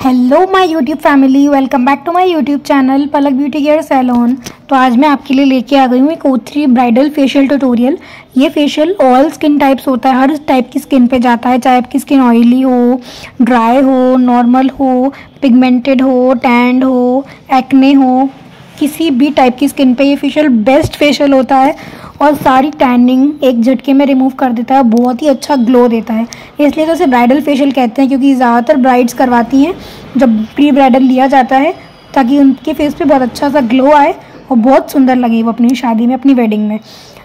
Hello my YouTube family, welcome back to my YouTube channel Palak beauty care salon. तो आज मैं आपके लिए लेके आ गई हूँ एक O3 ब्राइडल फेशियल ट्यूटोरियल। ये फेशियल ऑल स्किन टाइप्स होता है, हर टाइप की स्किन पे जाता है, चाहे आपकी स्किन ऑयली हो, ड्राई हो, नॉर्मल हो, पिगमेंटेड हो, टैंड हो, एक्ने हो, किसी भी टाइप की स्किन पे ये फेशियल बेस्ट फेशियल होता है और सारी टैनिंग एक झटके में रिमूव कर देता है। बहुत ही अच्छा ग्लो देता है, इसलिए तो इसे ब्राइडल फेशियल कहते हैं, क्योंकि ज़्यादातर ब्राइड्स करवाती हैं जब प्री ब्राइडल लिया जाता है, ताकि उनके फेस पे बहुत अच्छा सा ग्लो आए और बहुत सुंदर लगे वो अपनी शादी में, अपनी वेडिंग में।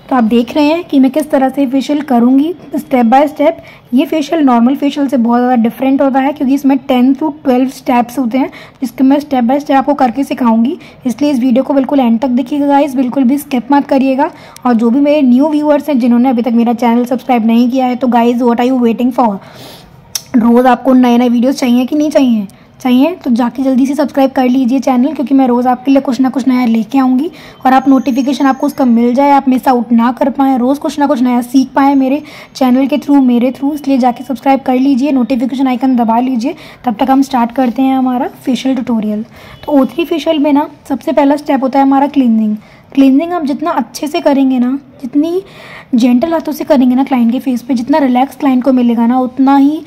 तो आप देख रहे हैं कि मैं किस तरह से फेशियल करूँगी स्टेप बाय स्टेप। ये फेशियल नॉर्मल फेशियल से बहुत ज़्यादा डिफरेंट होता है, क्योंकि इसमें 10 से 12 स्टेप्स होते हैं, जिसके मैं स्टेप बाय स्टेप आपको करके सिखाऊंगी। इसलिए इस वीडियो को बिल्कुल एंड तक देखिएगा गाइस, बिल्कुल भी स्किप मत करिएगा। और जो भी मेरे न्यू व्यूअर्स हैं जिन्होंने अभी तक मेरा चैनल सब्सक्राइब नहीं किया है, तो guys what are you waiting for. रोज़ आपको नए नए वीडियोज़ चाहिए कि नहीं चाहिए तो जाके जल्दी से सब्सक्राइब कर लीजिए चैनल, क्योंकि मैं रोज़ आपके लिए कुछ ना कुछ नया लेके आऊँगी और आप नोटिफिकेशन आपको उसका मिल जाए, आप मिस आउट ना कर पाएँ, रोज़ कुछ ना कुछ नया सीख पाएँ मेरे चैनल के थ्रू, मेरे थ्रू। इसलिए जाके सब्सक्राइब कर लीजिए, नोटिफिकेशन आइकन दबा लीजिए। तब तक हम स्टार्ट करते हैं हमारा फेशियल ट्यूटोरियल। तो O3 फेशियल में ना सबसे पहला स्टेप होता है हमारा क्लींजिंग हम जितना अच्छे से करेंगे ना, जितनी जेंटल हाथों से करेंगे ना क्लाइंट के फेस पे, जितना रिलैक्स क्लाइंट को मिलेगा ना, उतना ही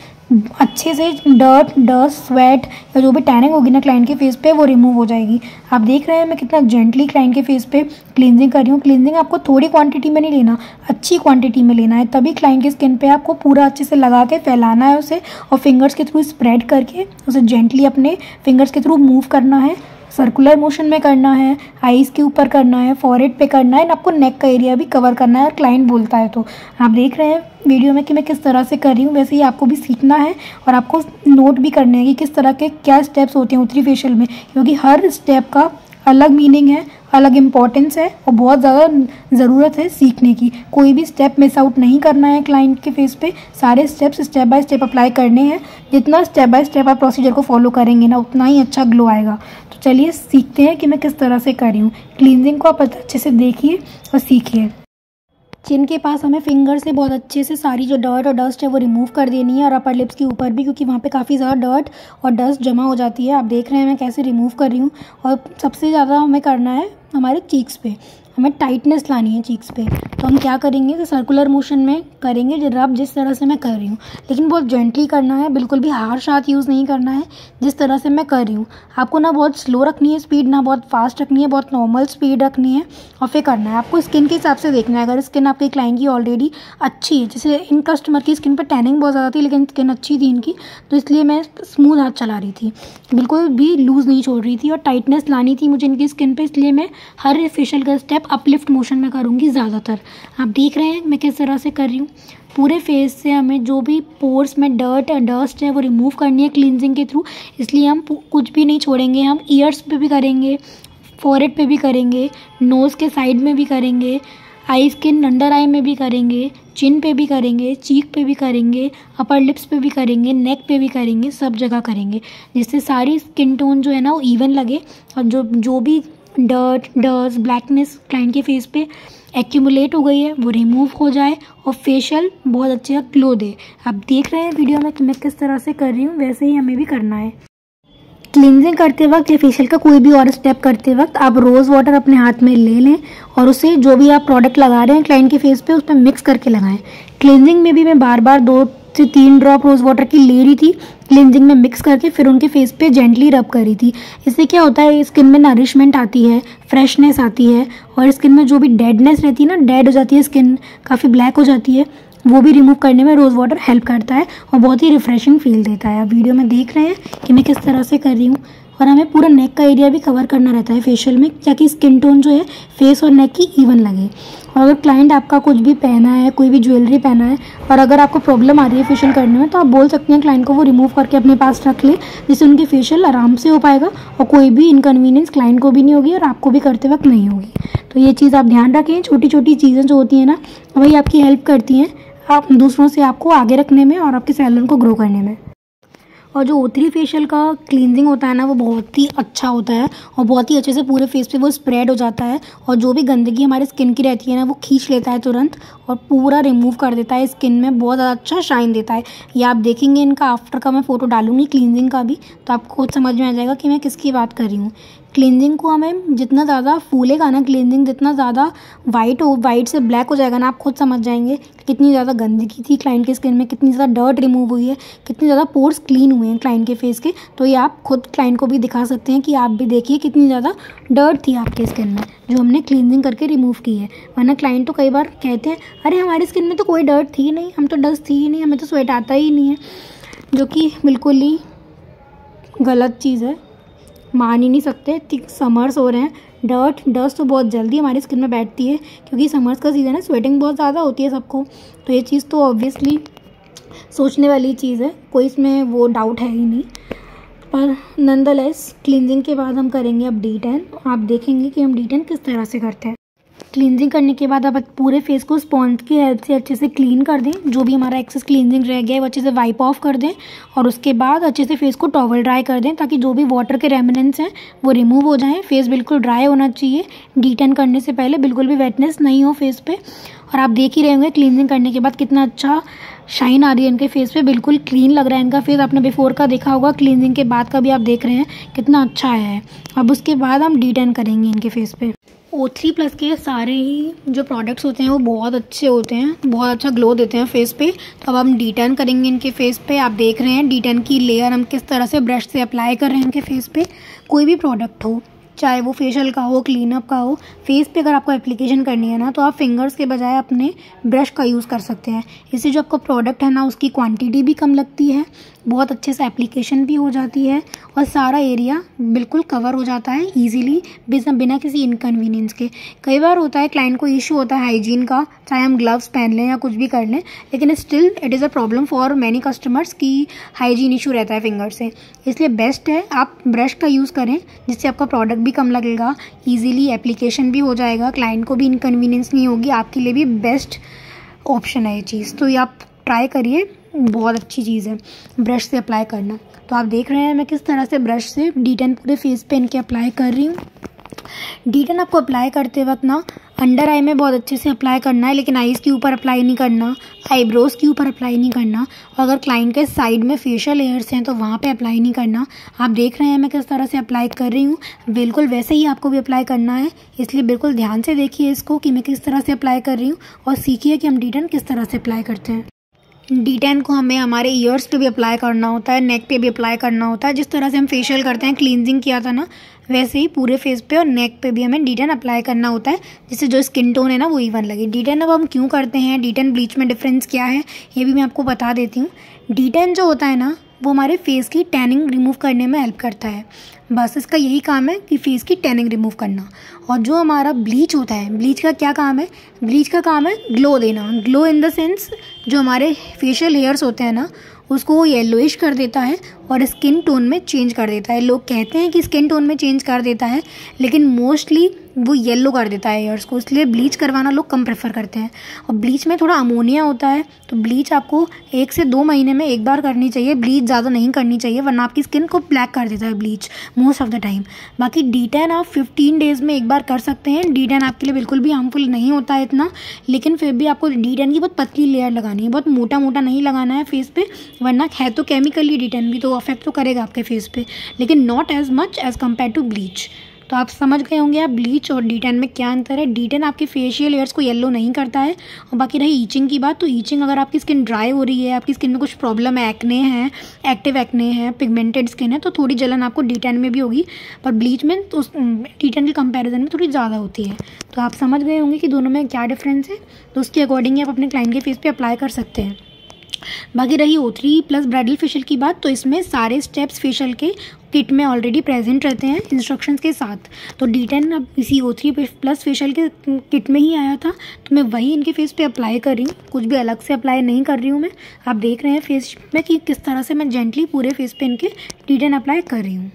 अच्छे से डस्ट, स्वेट या जो भी टैनिंग होगी ना क्लाइंट के फेस पे, वो रिमूव हो जाएगी। आप देख रहे हैं मैं कितना जेंटली क्लाइंट के फेस पे क्लींजिंग कर रही हूँ। क्लींजिंग आपको थोड़ी क्वांटिटी में नहीं लेना, अच्छी क्वांटिटी में लेना है, तभी क्लाइंट की स्किन पे आपको पूरा अच्छे से लगा के फैलाना है उसे, और फिंगर्स के थ्रू स्प्रेड करके उसे जेंटली अपने फिंगर्स के थ्रू मूव करना है। सर्कुलर मोशन में करना है, आईज के ऊपर करना है, फॉरहेड पे करना है, आपको नेक का एरिया भी कवर करना है, और क्लाइंट बोलता है तो। आप देख रहे हैं वीडियो में कि मैं किस तरह से कर रही हूँ, वैसे ही आपको भी सीखना है और आपको नोट भी करने हैं कि किस तरह के क्या स्टेप्स होते हैं O3 फेशियल में, क्योंकि हर स्टेप का अलग मीनिंग है, अलग इम्पॉर्टेंस है और बहुत ज़्यादा ज़रूरत है सीखने की। कोई भी स्टेप मिस आउट नहीं करना है क्लाइंट के फेस पे, सारे steps step by step apply करने हैं। जितना स्टेप बाय स्टेप आप प्रोसीजर को फॉलो करेंगे ना, उतना ही अच्छा ग्लो आएगा। तो चलिए सीखते हैं कि मैं किस तरह से कर रही हूँ। क्लींजिंग को आप अच्छे से देखिए और सीखिए। चिन के पास हमें फिंगर से बहुत अच्छे से सारी जो डर्ट और डस्ट है वो रिमूव कर देनी है, और अपर लिप्स के ऊपर भी, क्योंकि वहाँ पे काफ़ी ज़्यादा डर्ट और डस्ट जमा हो जाती है। आप देख रहे हैं मैं कैसे रिमूव कर रही हूँ। और सबसे ज़्यादा हमें करना है हमारे चीक्स पे, हमें टाइटनेस लानी है चीक्स पे। तो हम क्या करेंगे, तो सर्कुलर मोशन में करेंगे जिस तरह से मैं कर रही हूँ, लेकिन बहुत जेंटली करना है, बिल्कुल भी हार्श हाथ यूज़ नहीं करना है। जिस तरह से मैं कर रही हूँ आपको ना बहुत स्लो रखनी है स्पीड, ना बहुत फास्ट रखनी है, बहुत नॉर्मल स्पीड रखनी है, और फिर करना है। आपको स्किन के हिसाब से देखना है। अगर स्किन आपकी क्लाइंट की ऑलरेडी अच्छी है, जैसे इन कस्टमर की स्किन पर टैनिंग बहुत ज़्यादा थी लेकिन स्किन अच्छी थी इनकी, तो इसलिए मैं स्मूथ हाथ चला रही थी, बिल्कुल भी लूज़ नहीं छोड़ रही थी, और टाइटनेस लानी थी मुझे इनकी स्किन पर, इसलिए मैं हर फेशियल का स्टेप अपलिफ्ट मोशन में करूँगी ज़्यादातर। आप देख रहे हैं मैं किस तरह से कर रही हूँ। पूरे फेस से हमें जो भी पोर्स में डस्ट है वो रिमूव करनी है क्लींजिंग के थ्रू, इसलिए हम कुछ भी नहीं छोड़ेंगे। हम ईयर्स पे भी करेंगे, फॉरहेड पे भी करेंगे, नोज़ के साइड में भी करेंगे, आई स्किन अंडर आई में भी करेंगे, चिन पे भी करेंगे, चीक पे भी करेंगे, अपर लिप्स पे भी करेंगे, नेक पे भी करेंगे, सब जगह करेंगे, जिससे सारी स्किन टोन जो है ना वो इवन लगे, और जो भी डस्ट ब्लैकनेस क्लाइंट के फेस पे एक्यूमुलेट हो गई है वो रिमूव हो जाए और फेशियल बहुत अच्छा ग्लो दे। आप देख रहे हैं वीडियो में कि मैं किस तरह से कर रही हूँ, वैसे ही हमें भी करना है। क्लींजिंग करते वक्त या फेशियल का कोई भी और स्टेप करते वक्त आप रोज़ वाटर अपने हाथ में ले लें और उसे जो भी आप प्रोडक्ट लगा रहे हैं क्लाइंट के फेस पे उस पर मिक्स करके लगाएं। क्लींजिंग में भी मैं बार बार 2 से 3 ड्रॉप रोज़ वाटर की ले रही थी, क्लींजिंग में मिक्स करके फिर उनके फेस पे जेंटली रब कर रही थी। इससे क्या होता है, स्किन में नरिशमेंट आती है, फ्रेशनेस आती है, और स्किन में जो भी डेडनेस रहती है ना, डेड हो जाती है स्किन, काफ़ी ब्लैक हो जाती है, वो भी रिमूव करने में रोज़ वाटर हेल्प करता है और बहुत ही रिफ्रेशिंग फील देता है। आप वीडियो में देख रहे हैं कि मैं किस तरह से कर रही हूँ। और हमें पूरा नेक का एरिया भी कवर करना रहता है फेशियल में, ताकि स्किन टोन जो है फेस और नेक की इवन लगे। और अगर क्लाइंट आपका कुछ भी पहना है, कोई भी ज्वेलरी पहना है, और अगर आपको प्रॉब्लम आ रही है फेशियल करने में, तो आप बोल सकते हैं क्लाइंट को वो रिमूव करके अपने पास रख ले, जिससे उनकी फेशियल आराम से हो पाएगा और कोई भी इनकन्वीनियंस क्लाइंट को भी नहीं होगी और आपको भी करते वक्त नहीं होगी। तो ये चीज़ आप ध्यान रखें। छोटी छोटी चीज़ें जो होती हैं ना, वही आपकी हेल्प करती हैं आप दूसरों से आपको आगे रखने में और आपके सैलून को ग्रो करने में। और जो O3 फेशियल का क्लींजिंग होता है ना वो बहुत ही अच्छा होता है और बहुत ही अच्छे से पूरे फेस पे वो स्प्रेड हो जाता है और जो भी गंदगी हमारे स्किन की रहती है ना वो खींच लेता है तुरंत और पूरा रिमूव कर देता है, स्किन में बहुत ज़्यादा अच्छा शाइन देता है। ये आप देखेंगे इनका आफ्टर का मैं फ़ोटो डालूंगी क्लींजिंग का भी, तो आपको खुद समझ में आ जाएगा कि मैं किसकी बात कर रही हूँ। क्लींजिंग को हमें जितना ज़्यादा फूलेगा ना क्लींजिंग, जितना ज़्यादा वाइट से ब्लैक हो जाएगा ना, आप खुद समझ जाएंगे कितनी ज़्यादा गंदगी थी क्लाइंट के स्किन में, कितनी ज़्यादा डर्ट रिमूव हुई है, कितनी ज़्यादा पोर्स क्लीन हुए हैं क्लाइंट के फेस के। तो ये आप खुद क्लाइंट को भी दिखा सकते हैं कि आप भी देखिए कितनी ज़्यादा डर्ट थी आपके स्किन में जो हमने क्लींजिंग करके रिमूव की है। वरना क्लाइंट तो कई बार कहते हैं अरे हमारी स्किन में तो कोई डर्ट थी ही नहीं, हम तो डस्ट थी ही नहीं, हमें तो स्वेट आता ही नहीं है, जो कि बिल्कुल ही गलत चीज़ है, मान ही नहीं सकते। समर्स हो रहे हैं, डस्ट तो बहुत जल्दी हमारी स्किन में बैठती है क्योंकि समर्स का सीज़न है, स्वेटिंग बहुत ज़्यादा होती है सबको, तो ये चीज़ तो ऑब्वियसली सोचने वाली चीज़ है, कोई इसमें वो डाउट है ही नहीं। पर नंदलेस क्लींजिंग के बाद हम करेंगे अब D10। आप देखेंगे कि हम D10 किस तरह से करते हैं। क्लींजिंग करने के बाद आप पूरे फेस को स्पॉन्ज की हेल्प से अच्छे से क्लीन कर दें, जो भी हमारा एक्सेस क्लींजिंग रह गया है वो अच्छे से वाइप ऑफ कर दें और उसके बाद अच्छे से फेस को टॉवल ड्राई कर दें ताकि जो भी वाटर के रेमिनेंट्स हैं वो रिमूव हो जाएं। फेस बिल्कुल ड्राई होना चाहिए, D10 करने से पहले बिल्कुल भी वेटनेस नहीं हो फेस पे। और आप देख ही रहे होंगे क्लींजिंग करने के बाद कितना अच्छा शाइन आ रही है इनके फेस पे, बिल्कुल क्लीन लग रहा है इनका फेस। आपने बिफोर का देखा होगा, क्लींजिंग के बाद का भी आप देख रहे हैं कितना अच्छा आया है। अब उसके बाद हम D10 करेंगे इनके फेस पे। O3+ के सारे ही जो प्रोडक्ट्स होते हैं वो बहुत अच्छे होते हैं, बहुत अच्छा ग्लो देते हैं फेस पे। तो अब हम D10 करेंगे इनके फेस पे। आप देख रहे हैं D10 की लेयर हम किस तरह से ब्रश से अप्लाई कर रहे हैं इनके फेस पे। कोई भी प्रोडक्ट हो, चाहे वो फेशियल का हो, क्लीनअप का हो, फेस पे अगर आपको एप्लीकेशन करनी है ना तो आप फिंगर्स के बजाय अपने ब्रश का यूज़ कर सकते हैं। इससे जो आपका प्रोडक्ट है ना उसकी क्वांटिटी भी कम लगती है, बहुत अच्छे से एप्लीकेशन भी हो जाती है और सारा एरिया बिल्कुल कवर हो जाता है ईजीली बिना किसी इनकन्वीनियंस के। कई बार होता है क्लाइंट को इशू होता है हाइजीन का, चाहे हम ग्लव्स पहन लें या कुछ भी कर लें, लेकिन still it is a problem for many customers की हाइजीन इशू रहता है फिंगर से। इसलिए बेस्ट है आप ब्रश का यूज़ करें, जिससे आपका प्रोडक्ट भी कम लगेगा, ईजीली एप्लीकेशन भी हो जाएगा, क्लाइंट को भी इनकन्वीनियंस नहीं होगी, आपके लिए भी बेस्ट ऑप्शन है ये चीज़। तो ये आप ट्राई करिए, बहुत अच्छी चीज़ है ब्रश से अप्लाई करना। तो आप देख रहे हैं मैं किस तरह से ब्रश से D10 पूरे फेस पे इनके अप्लाई कर रही हूँ। D10 आपको अप्लाई करते वक्त ना अंडर आई में बहुत अच्छे से अप्लाई करना है, लेकिन आईज़ के ऊपर अप्लाई नहीं करना, आईब्रोज़ के ऊपर अप्लाई नहीं करना, और अगर क्लाइंट के साइड में फेशियल एयर्स हैं तो वहाँ पे अप्लाई नहीं करना। आप देख रहे हैं मैं किस तरह से अप्लाई कर रही हूँ, बिल्कुल वैसे ही आपको भी अप्लाई करना है, इसलिए बिल्कुल ध्यान से देखिए इसको कि मैं किस तरह से अप्लाई कर रही हूँ और सीखिए कि हम D10 किस तरह से अप्लाई करते हैं। D10 को हमें हमारे ईयर्स पे भी अप्लाई करना होता है, नेक पे भी अप्लाई करना होता है। जिस तरह से हम फेशियल करते हैं, क्लींजिंग किया था ना, वैसे ही पूरे फेस पे और नेक पे भी हमें D10 अप्लाई करना होता है, जिससे जो स्किन टोन है ना वो इवन लगे। D10 अब हम क्यों करते हैं, D10 ब्लीच में डिफरेंस क्या है, ये भी मैं आपको बता देती हूँ। D10 जो होता है ना वो हमारे फेस की टैनिंग रिमूव करने में हेल्प करता है, बस इसका यही काम है कि फेस की टैनिंग रिमूव करना। और जो हमारा ब्लीच होता है, ब्लीच का क्या काम है, ब्लीच का काम है ग्लो देना। ग्लो इन द सेंस जो हमारे फेशियल हेयर्स होते हैं ना उसको वो येलोइश कर देता है और स्किन टोन में चेंज कर देता है। लोग कहते हैं कि स्किन टोन में चेंज कर देता है, लेकिन मोस्टली वो येलो कर देता है हेयर्स को, इसलिए ब्लीच करवाना लोग कम प्रेफर करते हैं। और ब्लीच में थोड़ा अमोनिया होता है, तो ब्लीच आपको 1 से 2 महीने में एक बार करनी चाहिए, ब्लीच ज़्यादा नहीं करनी चाहिए, वरना आपकी स्किन को ब्लैक कर देता है bleach most of the time. बाकी D10 आप 15 डेज़ में एक बार कर सकते हैं। D10 आपके लिए बिल्कुल भी हार्मफुल नहीं होता है इतना, लेकिन फिर भी आपको D10 की बहुत पतली लेयर लगानी है, बहुत मोटा मोटा नहीं लगाना है फेस पे, वरना है तो केमिकली D10 भी, तो अफेक्ट तो करेगा आपके फेस पे, लेकिन not as much as compare to bleach. तो आप समझ गए होंगे आप ब्लीच और D10 में क्या अंतर है। D10 आपके फेशियल एयर्स को येलो नहीं करता है। और बाकी रही ईचिंग की बात, तो ईचिंग अगर आपकी स्किन ड्राई हो रही है, आपकी स्किन में कुछ प्रॉब्लम है, एक्ने है, एक्टिव एक्ने है, पिगमेंटेड स्किन है, तो थोड़ी जलन आपको D10 में भी होगी, पर ब्लीच में तो D10 के कंपैरिजन में थोड़ी ज़्यादा होती है। तो आप समझ गए होंगे कि दोनों में क्या डिफरेंस है, तो उसके अकॉर्डिंग आप अपने क्लाइंट के फेस पे अप्लाई कर सकते हैं। बाकी रही O3+ ब्राइडल फेशियल की बात, तो इसमें सारे स्टेप्स फेशियल के किट में ऑलरेडी प्रेजेंट रहते हैं इंस्ट्रक्शंस के साथ। तो D10 अब इसी O3+ फेशियल के किट में ही आया था, तो मैं वही इनके फेस पे अप्लाई कर रही हूँ, कुछ भी अलग से अप्लाई नहीं कर रही हूँ मैं। आप देख रहे हैं फेस में कि किस तरह से मैं जेंटली पूरे फेस पे इनके D10 अप्लाई कर रही हूँ।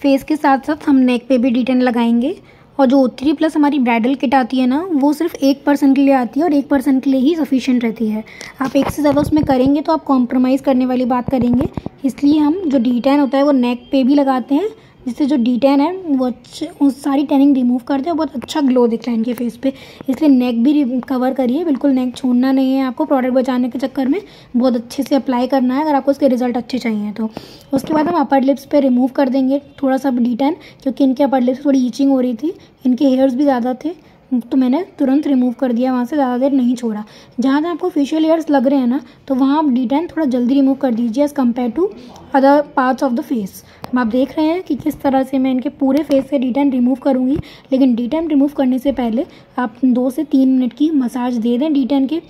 फेस के साथ साथ हम नेक पे भी D10 लगाएंगे और जो O3+ हमारी ब्राइडल किट आती है ना, वो सिर्फ एक पर्सन के लिए आती है और एक पर्सन के लिए ही सफिशिएंट रहती है। आप एक से ज़्यादा उसमें करेंगे तो आप कॉम्प्रोमाइज़ करने वाली बात करेंगे। इसलिए हम जो D10 होता है वो नेक पे भी लगाते हैं, जिससे जो D10 है वो सारी टैनिंग रिमूव करते हैं, बहुत अच्छा ग्लो दिखता है इनके फेस पे। इसलिए नेक भी कवर करिए, बिल्कुल नेक छोड़ना नहीं है आपको। प्रोडक्ट बचाने के चक्कर में बहुत अच्छे से अप्लाई करना है अगर आपको इसके रिजल्ट अच्छे चाहिए तो। उसके बाद हम अपर लिप्स पे रिमूव कर देंगे थोड़ा सा D10, क्योंकि इनके अपर लिप्स थोड़ी ईचिंग हो रही थी, इनके हेयर्स भी ज़्यादा थे, तो मैंने तुरंत रिमूव कर दिया, वहाँ से ज़्यादा देर नहीं छोड़ा। जहाँ जहाँ आपको फेशियल हेयर्स लग रहे हैं ना, तो वहाँ आप D10 थोड़ा जल्दी रिमूव कर दीजिए as compare to other parts of the face. आप देख रहे हैं कि किस तरह से मैं इनके पूरे फेस से D10 रिमूव करूँगी। लेकिन D10 रिमूव करने से पहले आप 2 से 3 मिनट की मसाज दे दें D10 के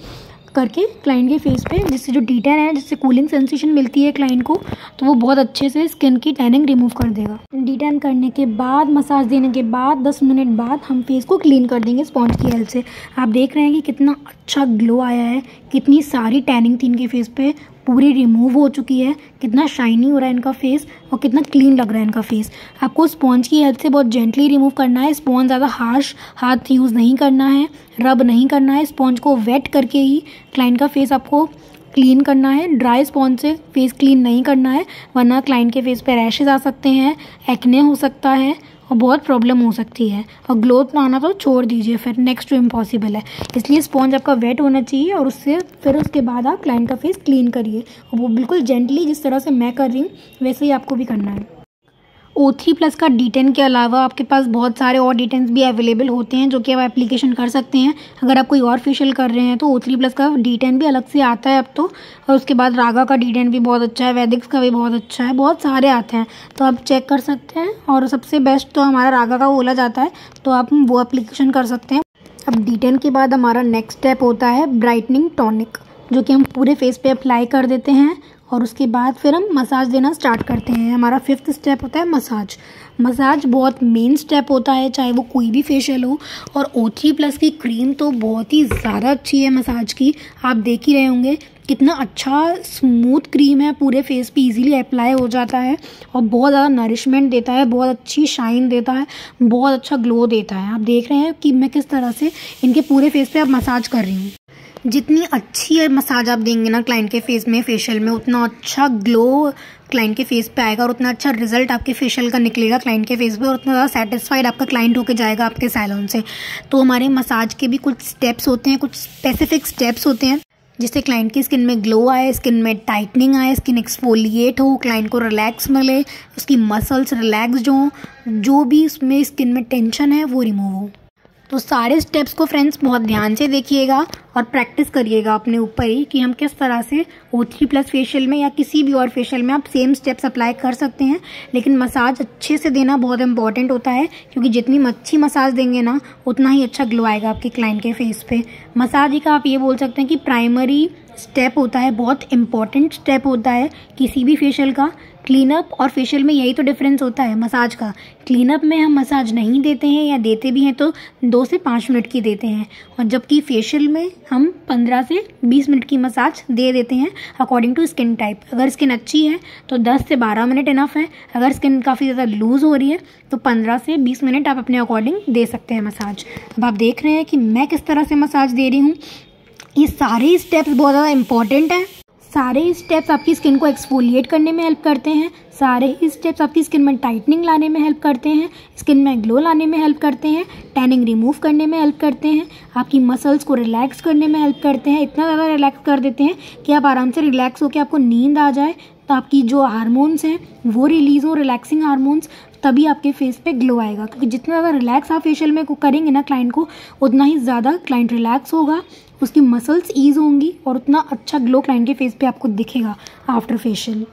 करके क्लाइंट के फेस पे, जिससे जो D10 है, जिससे कूलिंग सेंसेशन मिलती है क्लाइंट को, तो वो बहुत अच्छे से स्किन की टैनिंग रिमूव कर देगा। D10 करने के बाद, मसाज देने के बाद 10 मिनट बाद हम फेस को क्लीन कर देंगे स्पॉन्ज की हेल्प से। आप देख रहे हैं कि कितना अच्छा ग्लो आया है, कितनी सारी टैनिंग थी इनके फेस पे, पूरी रिमूव हो चुकी है, कितना शाइनी हो रहा है इनका फेस और कितना क्लीन लग रहा है इनका फेस। आपको स्पॉन्ज की हेल्प से बहुत जेंटली रिमूव करना है। स्पॉन्ज ज़्यादा हार्श हाथ यूज़ नहीं करना है, रब नहीं करना है। स्पॉन्ज को वेट करके ही क्लाइंट का फेस आपको क्लीन करना है। ड्राई स्पॉन्ज से फेस क्लीन नहीं करना है, वरना क्लाइंट के फेस पे रैशेज आ सकते हैं, एक्ने हो सकता है और बहुत प्रॉब्लम हो सकती है। और ग्लो आना तो छोड़ दीजिए, फिर नेक्स्ट टू इम्पॉसिबल है। इसलिए स्पॉन्ज आपका वेट होना चाहिए और उसके बाद आप क्लाइंट का फेस क्लीन करिए, और वो बिल्कुल जेंटली, जिस तरह से मैं कर रही हूँ वैसे ही आपको भी करना है। O3+ का D10 के अलावा आपके पास बहुत सारे और D10 भी अवेलेबल होते हैं, जो कि आप एप्लीकेशन कर सकते हैं। अगर आप कोई और फेशियल कर रहे हैं तो O3+ का D10 भी अलग से आता है अब तो। और उसके बाद रागा का D10 भी बहुत अच्छा है, वैदिक्स का भी बहुत अच्छा है, बहुत सारे आते हैं, तो आप चेक कर सकते हैं। और सबसे बेस्ट तो हमारा रागा का बोला जाता है, तो आप वो एप्लीकेशन कर सकते हैं। अब D10 के बाद हमारा नेक्स्ट स्टेप होता है ब्राइटनिंग टॉनिक, जो कि हम पूरे फेस पे अप्लाई कर देते हैं और उसके बाद फिर हम मसाज देना स्टार्ट करते हैं। हमारा 5th स्टेप होता है मसाज। मसाज बहुत मेन स्टेप होता है, चाहे वो कोई भी फेशियल हो। और O3+ की क्रीम तो बहुत ही ज़्यादा अच्छी है मसाज की, आप देख ही रहे होंगे कितना अच्छा स्मूथ क्रीम है, पूरे फेस पे इजीली अप्लाई हो जाता है और बहुत ज़्यादा नरिशमेंट देता है, बहुत अच्छी शाइन देता है, बहुत अच्छा ग्लो देता है। आप देख रहे हैं कि मैं किस तरह से इनके पूरे फेस पे अब मसाज कर रही हूँ। जितनी अच्छी मसाज आप देंगे ना क्लाइंट के फेस में, फेशियल में, उतना अच्छा ग्लो क्लाइंट के फेस पे आएगा और उतना अच्छा रिजल्ट आपके फेशियल का निकलेगा क्लाइंट के फेस पे, और उतना ज़्यादा सेटिस्फाइड आपका क्लाइंट होकर जाएगा आपके सैलून से। तो हमारे मसाज के भी कुछ स्टेप्स होते हैं, कुछ स्पेसिफिक स्टेप्स होते हैं, जिससे क्लाइंट की स्किन में ग्लो आए, स्किन में टाइटनिंग आए, स्किन एक्सफोलिएट हो, क्लाइंट को रिलैक्स मिले, उसकी मसल्स रिलैक्सड हों, जो भी उसमें स्किन में टेंशन है वो रिमूव हो। तो सारे स्टेप्स को फ्रेंड्स बहुत ध्यान से देखिएगा और प्रैक्टिस करिएगा अपने ऊपर ही कि हम किस तरह से O3+ फेशियल में या किसी भी और फेशियल में आप सेम स्टेप्स अप्लाई कर सकते हैं। लेकिन मसाज अच्छे से देना बहुत इंपॉर्टेंट होता है, क्योंकि जितनी अच्छी मसाज देंगे ना, उतना ही अच्छा ग्लो आएगा आपके क्लाइंट के फेस पे। मसाज ही का आप ये बोल सकते हैं कि प्राइमरी स्टेप होता है, बहुत इंपॉर्टेंट स्टेप होता है किसी भी फेशियल का। क्लीनअप और फेशियल में यही तो डिफरेंस होता है मसाज का। क्लीनअप में हम मसाज नहीं देते हैं, या देते भी हैं तो 2 से 5 मिनट की देते हैं, और जबकि फेशियल में हम 15 से 20 मिनट की मसाज दे देते हैं अकॉर्डिंग टू स्किन टाइप। अगर स्किन अच्छी है तो 10 से 12 मिनट इनफ है। अगर स्किन काफ़ी ज़्यादा लूज़ हो रही है तो 15 से 20 मिनट आप अपने अकॉर्डिंग दे सकते हैं मसाज। अब आप देख रहे हैं कि मैं किस तरह से मसाज दे रही हूँ। ये सारे स्टेप्स बहुत ज़्यादा इंपॉर्टेंट हैं। सारे स्टेप्स आपकी स्किन को एक्सफोलिएट करने में हेल्प करते हैं, सारे ही स्टेप्स आपकी स्किन में टाइटनिंग लाने में हेल्प करते हैं, स्किन में ग्लो लाने में हेल्प करते हैं, टैनिंग रिमूव करने में हेल्प करते हैं, आपकी मसल्स को रिलैक्स करने में हेल्प करते हैं। इतना ज़्यादा रिलैक्स कर देते हैं कि आप आराम से रिलैक्स होकर आपको नींद आ जाए, तो आपकी जो हार्मोन्स हैं वो रिलीज़ हो, रिलैक्सिंग हार्मोन्स, तभी आपके फेस पे ग्लो आएगा। क्योंकि जितना ज़्यादा रिलैक्स आप फेशियल में करेंगे ना क्लाइंट को, उतना ही ज़्यादा क्लाइंट रिलैक्स होगा, उसकी मसल्स ईज होंगी और उतना अच्छा ग्लो क्लाइंट के फेस पे आपको दिखेगा आफ्टर फेशियल।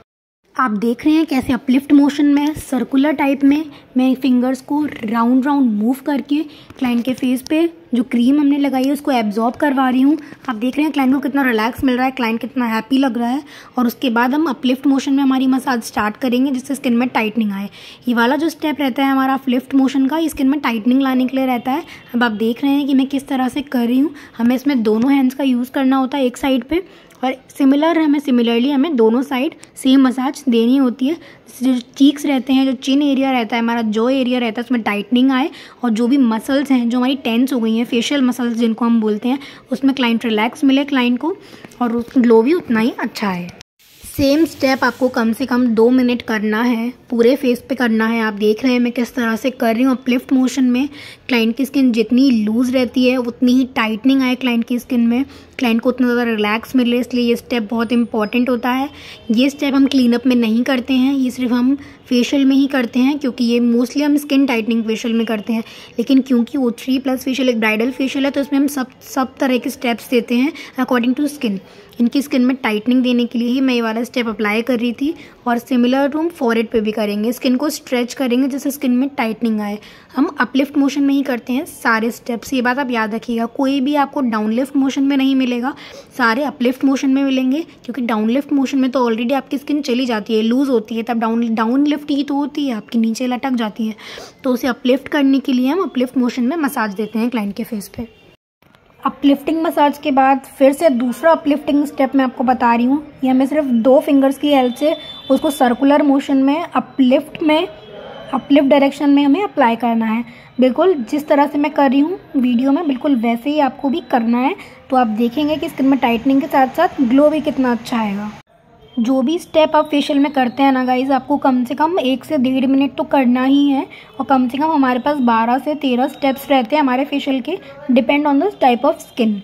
आप देख रहे हैं कैसे अपलिफ्ट मोशन में, सर्कुलर टाइप में मैं फिंगर्स को राउंड राउंड मूव करके क्लाइंट के फेस पे जो क्रीम हमने लगाई है उसको एब्जॉर्ब करवा रही हूँ। आप देख रहे हैं क्लाइंट को कितना रिलैक्स मिल रहा है, क्लाइंट कितना हैप्पी लग रहा है। और उसके बाद हम अपलिफ्ट मोशन में हमारी मसाज स्टार्ट करेंगे, जिससे स्किन में टाइटनिंग आए। ये वाला जो स्टेप रहता है हमारा अपलिफ्ट मोशन का, ये स्किन में टाइटनिंग लाने के लिए रहता है। अब आप देख रहे हैं कि मैं किस तरह से कर रही हूँ। हमें इसमें दोनों हैंड्स का यूज़ करना होता है एक साइड पे, और सिमिलरली हमें दोनों साइड सेम मसाज देनी होती है। जो चीक्स रहते हैं, जो चिन एरिया रहता है, हमारा जो एरिया रहता है, उसमें टाइटनिंग आए और जो भी मसल्स हैं जो हमारी टेंस हो गई हैं, फेशियल मसल्स जिनको हम बोलते हैं, उसमें क्लाइंट रिलैक्स मिले क्लाइंट को और ग्लो भी उतना ही अच्छा है। सेम स्टेप आपको कम से कम 2 मिनट करना है, पूरे फेस पे करना है। आप देख रहे हैं मैं किस तरह से कर रही हूँ अपलिफ्ट मोशन में। क्लाइंट की स्किन जितनी लूज़ रहती है उतनी ही टाइटनिंग आए क्लाइंट की स्किन में, क्लाइंट को उतना ज़्यादा रिलैक्स मिले, इसलिए ये स्टेप बहुत इंपॉर्टेंट होता है। ये स्टेप हम क्लीनअप में नहीं करते हैं, ये सिर्फ हम फेशियल में ही करते हैं, क्योंकि ये मोस्टली हम स्किन टाइटनिंग फेशियल में करते हैं। लेकिन क्योंकि O3+ फेशियल एक ब्राइडल फेशियल है, तो इसमें हम सब तरह के स्टेप्स देते हैं अकॉर्डिंग टू स्किन। इनकी स्किन में टाइटनिंग देने के लिए ही मैं ये वाला स्टेप अप्लाई कर रही थी, और सिमिलर हम फॉरहेड पे भी करेंगे। स्किन को स्ट्रेच करेंगे जिससे स्किन में टाइटनिंग आए। हम अपलिफ्ट मोशन में ही करते हैं सारे स्टेप्स, ये बात आप याद रखिएगा। कोई भी आपको डाउनलिफ्ट मोशन में नहीं मिलेगा, सारे अपलिफ्ट मोशन में मिलेंगे, क्योंकि डाउनलिफ्ट मोशन में तो ऑलरेडी आपकी स्किन चली जाती है, लूज़ होती है, तब डाउन लिफ्ट ही तो होती है, आपकी नीचे लटक जाती है। तो उसे अपलिफ्ट करने के लिए हम अपलिफ्ट मोशन में मसाज देते हैं क्लाइंट के फेस पे। अपलिफ्टिंग मसाज के बाद फिर से दूसरा अपलिफ्टिंग स्टेप मैं आपको बता रही हूँ। ये हमें सिर्फ 2 फिंगर्स की हेल्प से उसको सर्कुलर मोशन में अपलिफ्ट डायरेक्शन में हमें अप्लाई करना है। बिल्कुल जिस तरह से मैं कर रही हूँ वीडियो में, बिल्कुल वैसे ही आपको भी करना है। तो आप देखेंगे कि स्किन में टाइटनिंग के साथ साथ ग्लो भी कितना अच्छा आएगा। जो भी स्टेप आप फेशियल में करते हैं ना गाइज, आपको कम से कम 1 से 1.5 मिनट तो करना ही है। और कम से कम हमारे पास 12 से 13 स्टेप्स रहते हैं हमारे फेशियल के, depend on the type of skin.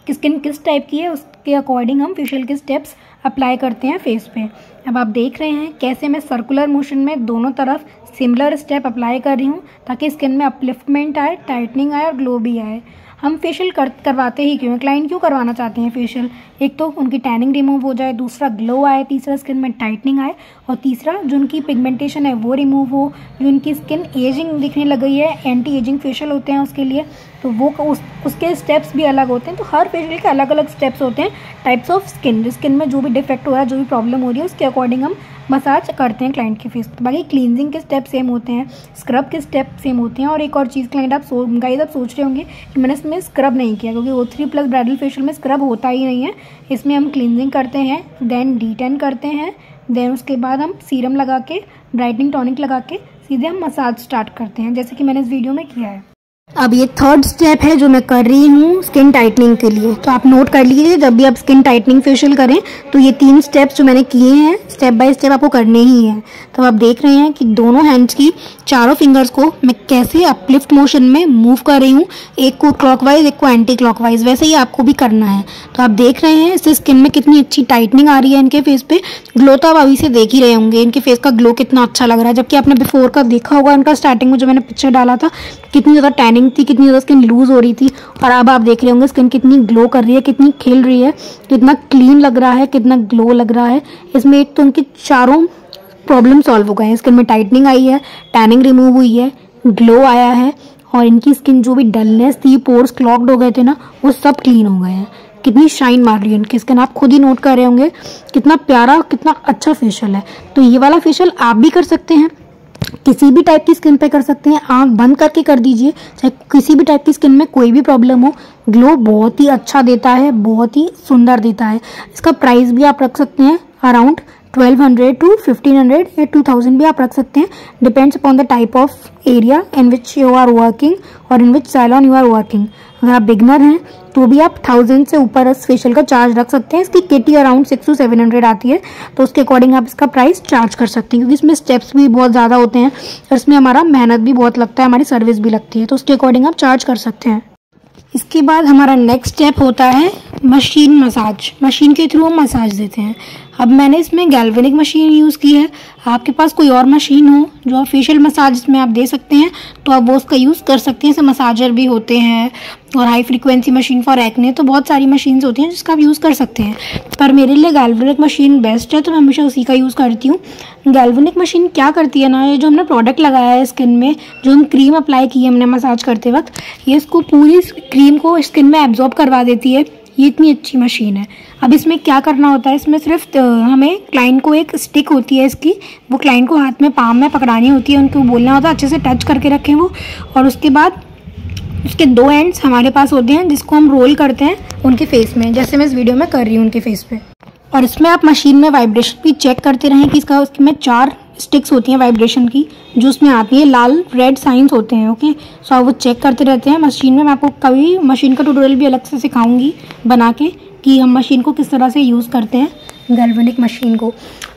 Skin किस टाइप की है उसके अकॉर्डिंग हम फेशियल के स्टेप्स अप्लाई करते हैं फेस पे। अब आप देख रहे हैं कैसे मैं सर्कुलर मोशन में दोनों तरफ सिमिलर स्टेप अप्लाई कर रही हूँ, ताकि स्किन में अपलिफ्टमेंट आए, टाइटनिंग आए और ग्लो भी आए। हम फेशियल करवाते ही क्यों हैं, क्लाइंट क्यों करवाना चाहते हैं फेशियल? एक तो उनकी टैनिंग रिमूव हो जाए, दूसरा ग्लो आए, तीसरा स्किन में टाइटनिंग आए, और तीसरा जो उनकी पिगमेंटेशन है वो रिमूव हो, जो उनकी स्किन एजिंग दिखने लग गई है, एंटी एजिंग फेशियल होते हैं उसके लिए, तो वो उसके स्टेप्स भी अलग होते हैं। तो हर फेशियल के अलग अलग स्टेप्स होते हैं, टाइप्स ऑफ स्किन में जो भी डिफेक्ट हो रहा है, जो भी प्रॉब्लम हो रही है, उसके अकॉर्डिंग हम मसाज करते हैं क्लाइंट के फेस पे। बाकी क्लींजिंग के स्टेप सेम होते हैं, स्क्रब के स्टेप सेम होते हैं। और एक और चीज़ क्लाइंट आप सोच रहे होंगे कि मैंने इसमें स्क्रब नहीं किया, क्योंकि O3+ ब्राइडल फेशियल में स्क्रब होता ही नहीं है। इसमें हम क्लींजिंग करते हैं, देन D10 करते हैं, देन उसके बाद हम सीरम लगा के, ब्राइटनिंग टॉनिक लगा के सीधे हम मसाज स्टार्ट करते हैं, जैसे कि मैंने इस वीडियो में किया है। अब ये 3rd स्टेप है जो मैं कर रही हूँ स्किन टाइटनिंग के लिए। तो आप नोट कर लीजिए, जब भी आप स्किन टाइटनिंग फेशियल करें तो ये 3 स्टेप्स जो मैंने किए हैं स्टेप बाय स्टेप आपको करने ही हैं। तो आप देख रहे हैं कि दोनों हैंड्स की चारों फिंगर्स को मैं कैसे अपलिफ्ट मोशन में मूव कर रही हूँ, एक को क्लॉकवाइज एक को एंटी क्लॉकवाइज, वैसे ही आपको भी करना है। तो आप देख रहे हैं इससे स्किन में कितनी अच्छी टाइटनिंग आ रही है इनके फेस पे। ग्लो तो आप अभी से देख ही रहे होंगे, इनके फेस का ग्लो कितना अच्छा लग रहा है। जबकि आपने बिफोर का देखा होगा इनका, स्टार्टिंग में जो मैंने पिक्चर डाला था, कितनी ज़्यादा टैनिंग थी, कितनी ज़्यादा स्किन लूज हो रही थी। और अब आप देख रहे होंगे स्किन कितनी ग्लो कर रही है, कितनी खिल रही है, कितना क्लीन लग रहा है, कितना ग्लो लग रहा है। इसमें एक तो उनकी चारों प्रॉब्लम सॉल्व हो गए हैं, स्किन में टाइटनिंग आई है, टैनिंग रिमूव हुई है, ग्लो आया है, और इनकी स्किन जो भी डलनेस थी, पोर्स क्लॉग्ड हो गए थे ना, वो सब क्लीन हो गए हैं। कितनी शाइन मार रही है इनकी स्किन, आप खुद ही नोट कर रहे होंगे कितना प्यारा, कितना अच्छा फेशियल है। तो ये वाला फेशियल आप भी कर सकते हैं, किसी भी टाइप की स्किन पे कर सकते हैं। आंख बंद करके कर दीजिए, चाहे किसी भी टाइप की स्किन में कोई भी प्रॉब्लम हो, ग्लो बहुत ही अच्छा देता है, बहुत ही सुंदर देता है। इसका प्राइस भी आप रख सकते हैं अराउंड 1200 to 1500 या 2000 भी आप रख सकते हैं, depends upon the type of area in which you are working और in which salon you are working. अगर आप बिगनर हैं तो भी आप 1000 से ऊपर इस फेशियल का चार्ज रख सकते हैं। इसकी किटी अराउंड 600 to 700 आती है, तो उसके अकॉर्डिंग आप इसका प्राइस चार्ज कर सकते हैं, क्योंकि इसमें स्टेप्स भी बहुत ज़्यादा होते हैं और इसमें हमारा मेहनत भी बहुत लगता है, हमारी सर्विस भी लगती है, तो उसके अकॉर्डिंग आप चार्ज कर सकते हैं। इसके बाद हमारा नेक्स्ट स्टेप होता है मशीन मसाज। मशीन के थ्रू हम मसाज देते हैं। अब मैंने इसमें गैल्वेनिक मशीन यूज़ की है, आपके पास कोई और मशीन हो जो आप फेशियल मसाज में आप दे सकते हैं तो आप वो उसका यूज़ कर सकते हैं। जैसे मसाजर भी होते हैं और high frequency machine for acne, तो बहुत सारी मशीन्स होती हैं जिसका आप यूज़ कर सकते हैं, पर मेरे लिए गैल्वेनिक मशीन बेस्ट है, तो मैं हमेशा उसी का यूज़ करती हूँ। गैल्वेनिक मशीन क्या करती है ना, ये जो हमने प्रोडक्ट लगाया है स्किन में, जो हम क्रीम अप्लाई की है हमने मसाज करते वक्त, ये इसको पूरी क्रीम को स्किन में एब्जॉर्ब करवा देती है। ये इतनी अच्छी मशीन है। अब इसमें क्या करना होता है, इसमें सिर्फ हमें क्लाइंट को एक स्टिक होती है इसकी, वो क्लाइंट को हाथ में पाम में पकड़ानी होती है, उनको बोलना होता है अच्छे से टच करके रखें वो, और उसके बाद उसके 2 एंड्स हमारे पास होते हैं जिसको हम रोल करते हैं उनके फेस में, जैसे मैं इस वीडियो में कर रही हूँ उनके फेस पे। और इसमें आप मशीन में वाइब्रेशन भी चेक करते रहें कि उसमें 4 स्टिक्स होती हैं वाइब्रेशन की, जो उसमें आती है, लाल रेड साइंस होते हैं। ओके, सो आप वो चेक करते रहते हैं मशीन में। मैं आपको कभी मशीन का ट्यूटोरियल भी अलग से सिखाऊंगी बना के कि हम मशीन को किस तरह से यूज़ करते हैं, गैल्वेनिक मशीन को।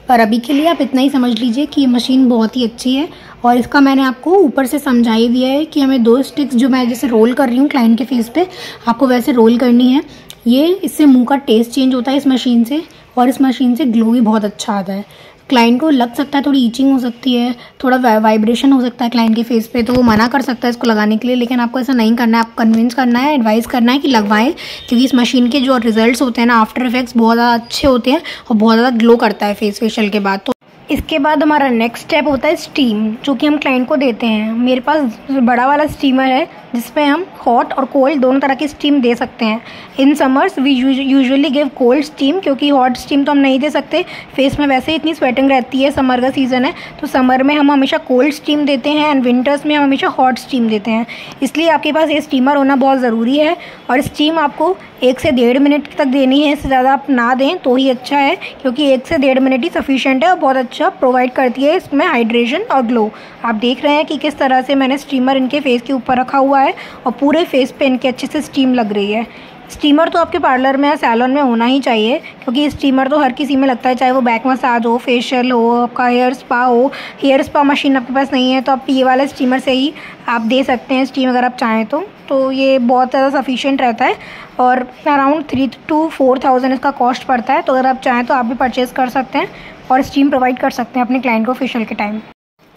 पर अभी के लिए आप इतना ही समझ लीजिए कि ये मशीन बहुत ही अच्छी है। और इसका मैंने आपको ऊपर से समझा ही दिया है कि हमें 2 स्टिक्स, जो मैं जैसे रोल कर रही हूँ क्लाइंट के फेस पे, आपको वैसे रोल करनी है। ये इससे मुंह का टेस्ट चेंज होता है इस मशीन से, और इस मशीन से ग्लो भी बहुत अच्छा आता है। क्लाइंट को लग सकता है थोड़ी ईचिंग हो सकती है, थोड़ा वाइब्रेशन हो सकता है क्लाइंट के फेस पे, तो वो मना कर सकता है इसको लगाने के लिए, लेकिन आपको ऐसा नहीं करना है। आपको कन्विंस करना है, एडवाइस करना है कि लगवाएं, क्योंकि इस मशीन के जो रिजल्ट्स होते हैं ना, आफ्टर इफेक्ट्स बहुत ज़्यादा अच्छे होते हैं और बहुत ज़्यादा ग्लो करता है फेशियल के बाद। तो इसके बाद हमारा नेक्स्ट स्टेप होता है स्टीम, जो कि हम क्लाइंट को देते हैं। मेरे पास बड़ा वाला स्टीमर है जिसमें हम हॉट और कोल्ड दोनों तरह की स्टीम दे सकते हैं। In summers we usually give cold steam, क्योंकि हॉट स्टीम तो हम नहीं दे सकते, फेस में वैसे ही इतनी स्वेटिंग रहती है, समर का सीज़न है, तो समर में हम हमेशा कोल्ड स्टीम देते हैं एंड विंटर्स में हम हमेशा हॉट स्टीम देते हैं। इसलिए आपके पास ये स्टीमर होना बहुत ज़रूरी है। और स्टीम आपको 1 से 1.5 मिनट तक देनी है, इससे ज़्यादा आप ना दें तो ही अच्छा है, क्योंकि 1 से 1.5 मिनट ही सफिशिएंट है और बहुत अच्छा प्रोवाइड करती है इसमें हाइड्रेशन और ग्लो। आप देख रहे हैं कि किस तरह से मैंने स्टीमर इनके फेस के ऊपर रखा हुआ है और पूरे फेस पे इनके अच्छे से स्टीम लग रही है। स्टीमर तो आपके पार्लर में या सैलून में होना ही चाहिए, क्योंकि स्टीमर तो हर किसी में लगता है, चाहे वो बैक मसाज हो, फेशियल हो, आपका हेयर स्पा हो। हेयर स्पा मशीन आपके पास नहीं है तो आप ये वाले स्टीमर से ही आप दे सकते हैं स्टीम, अगर आप चाहें तो ये बहुत ज़्यादा सफिशिएंट रहता है और अराउंड 3 to 4,000 इसका कॉस्ट पड़ता है। तो अगर आप चाहें तो आप भी परचेज़ कर सकते हैं और स्टीम प्रोवाइड कर सकते हैं अपने क्लाइंट को फेशियल के टाइम।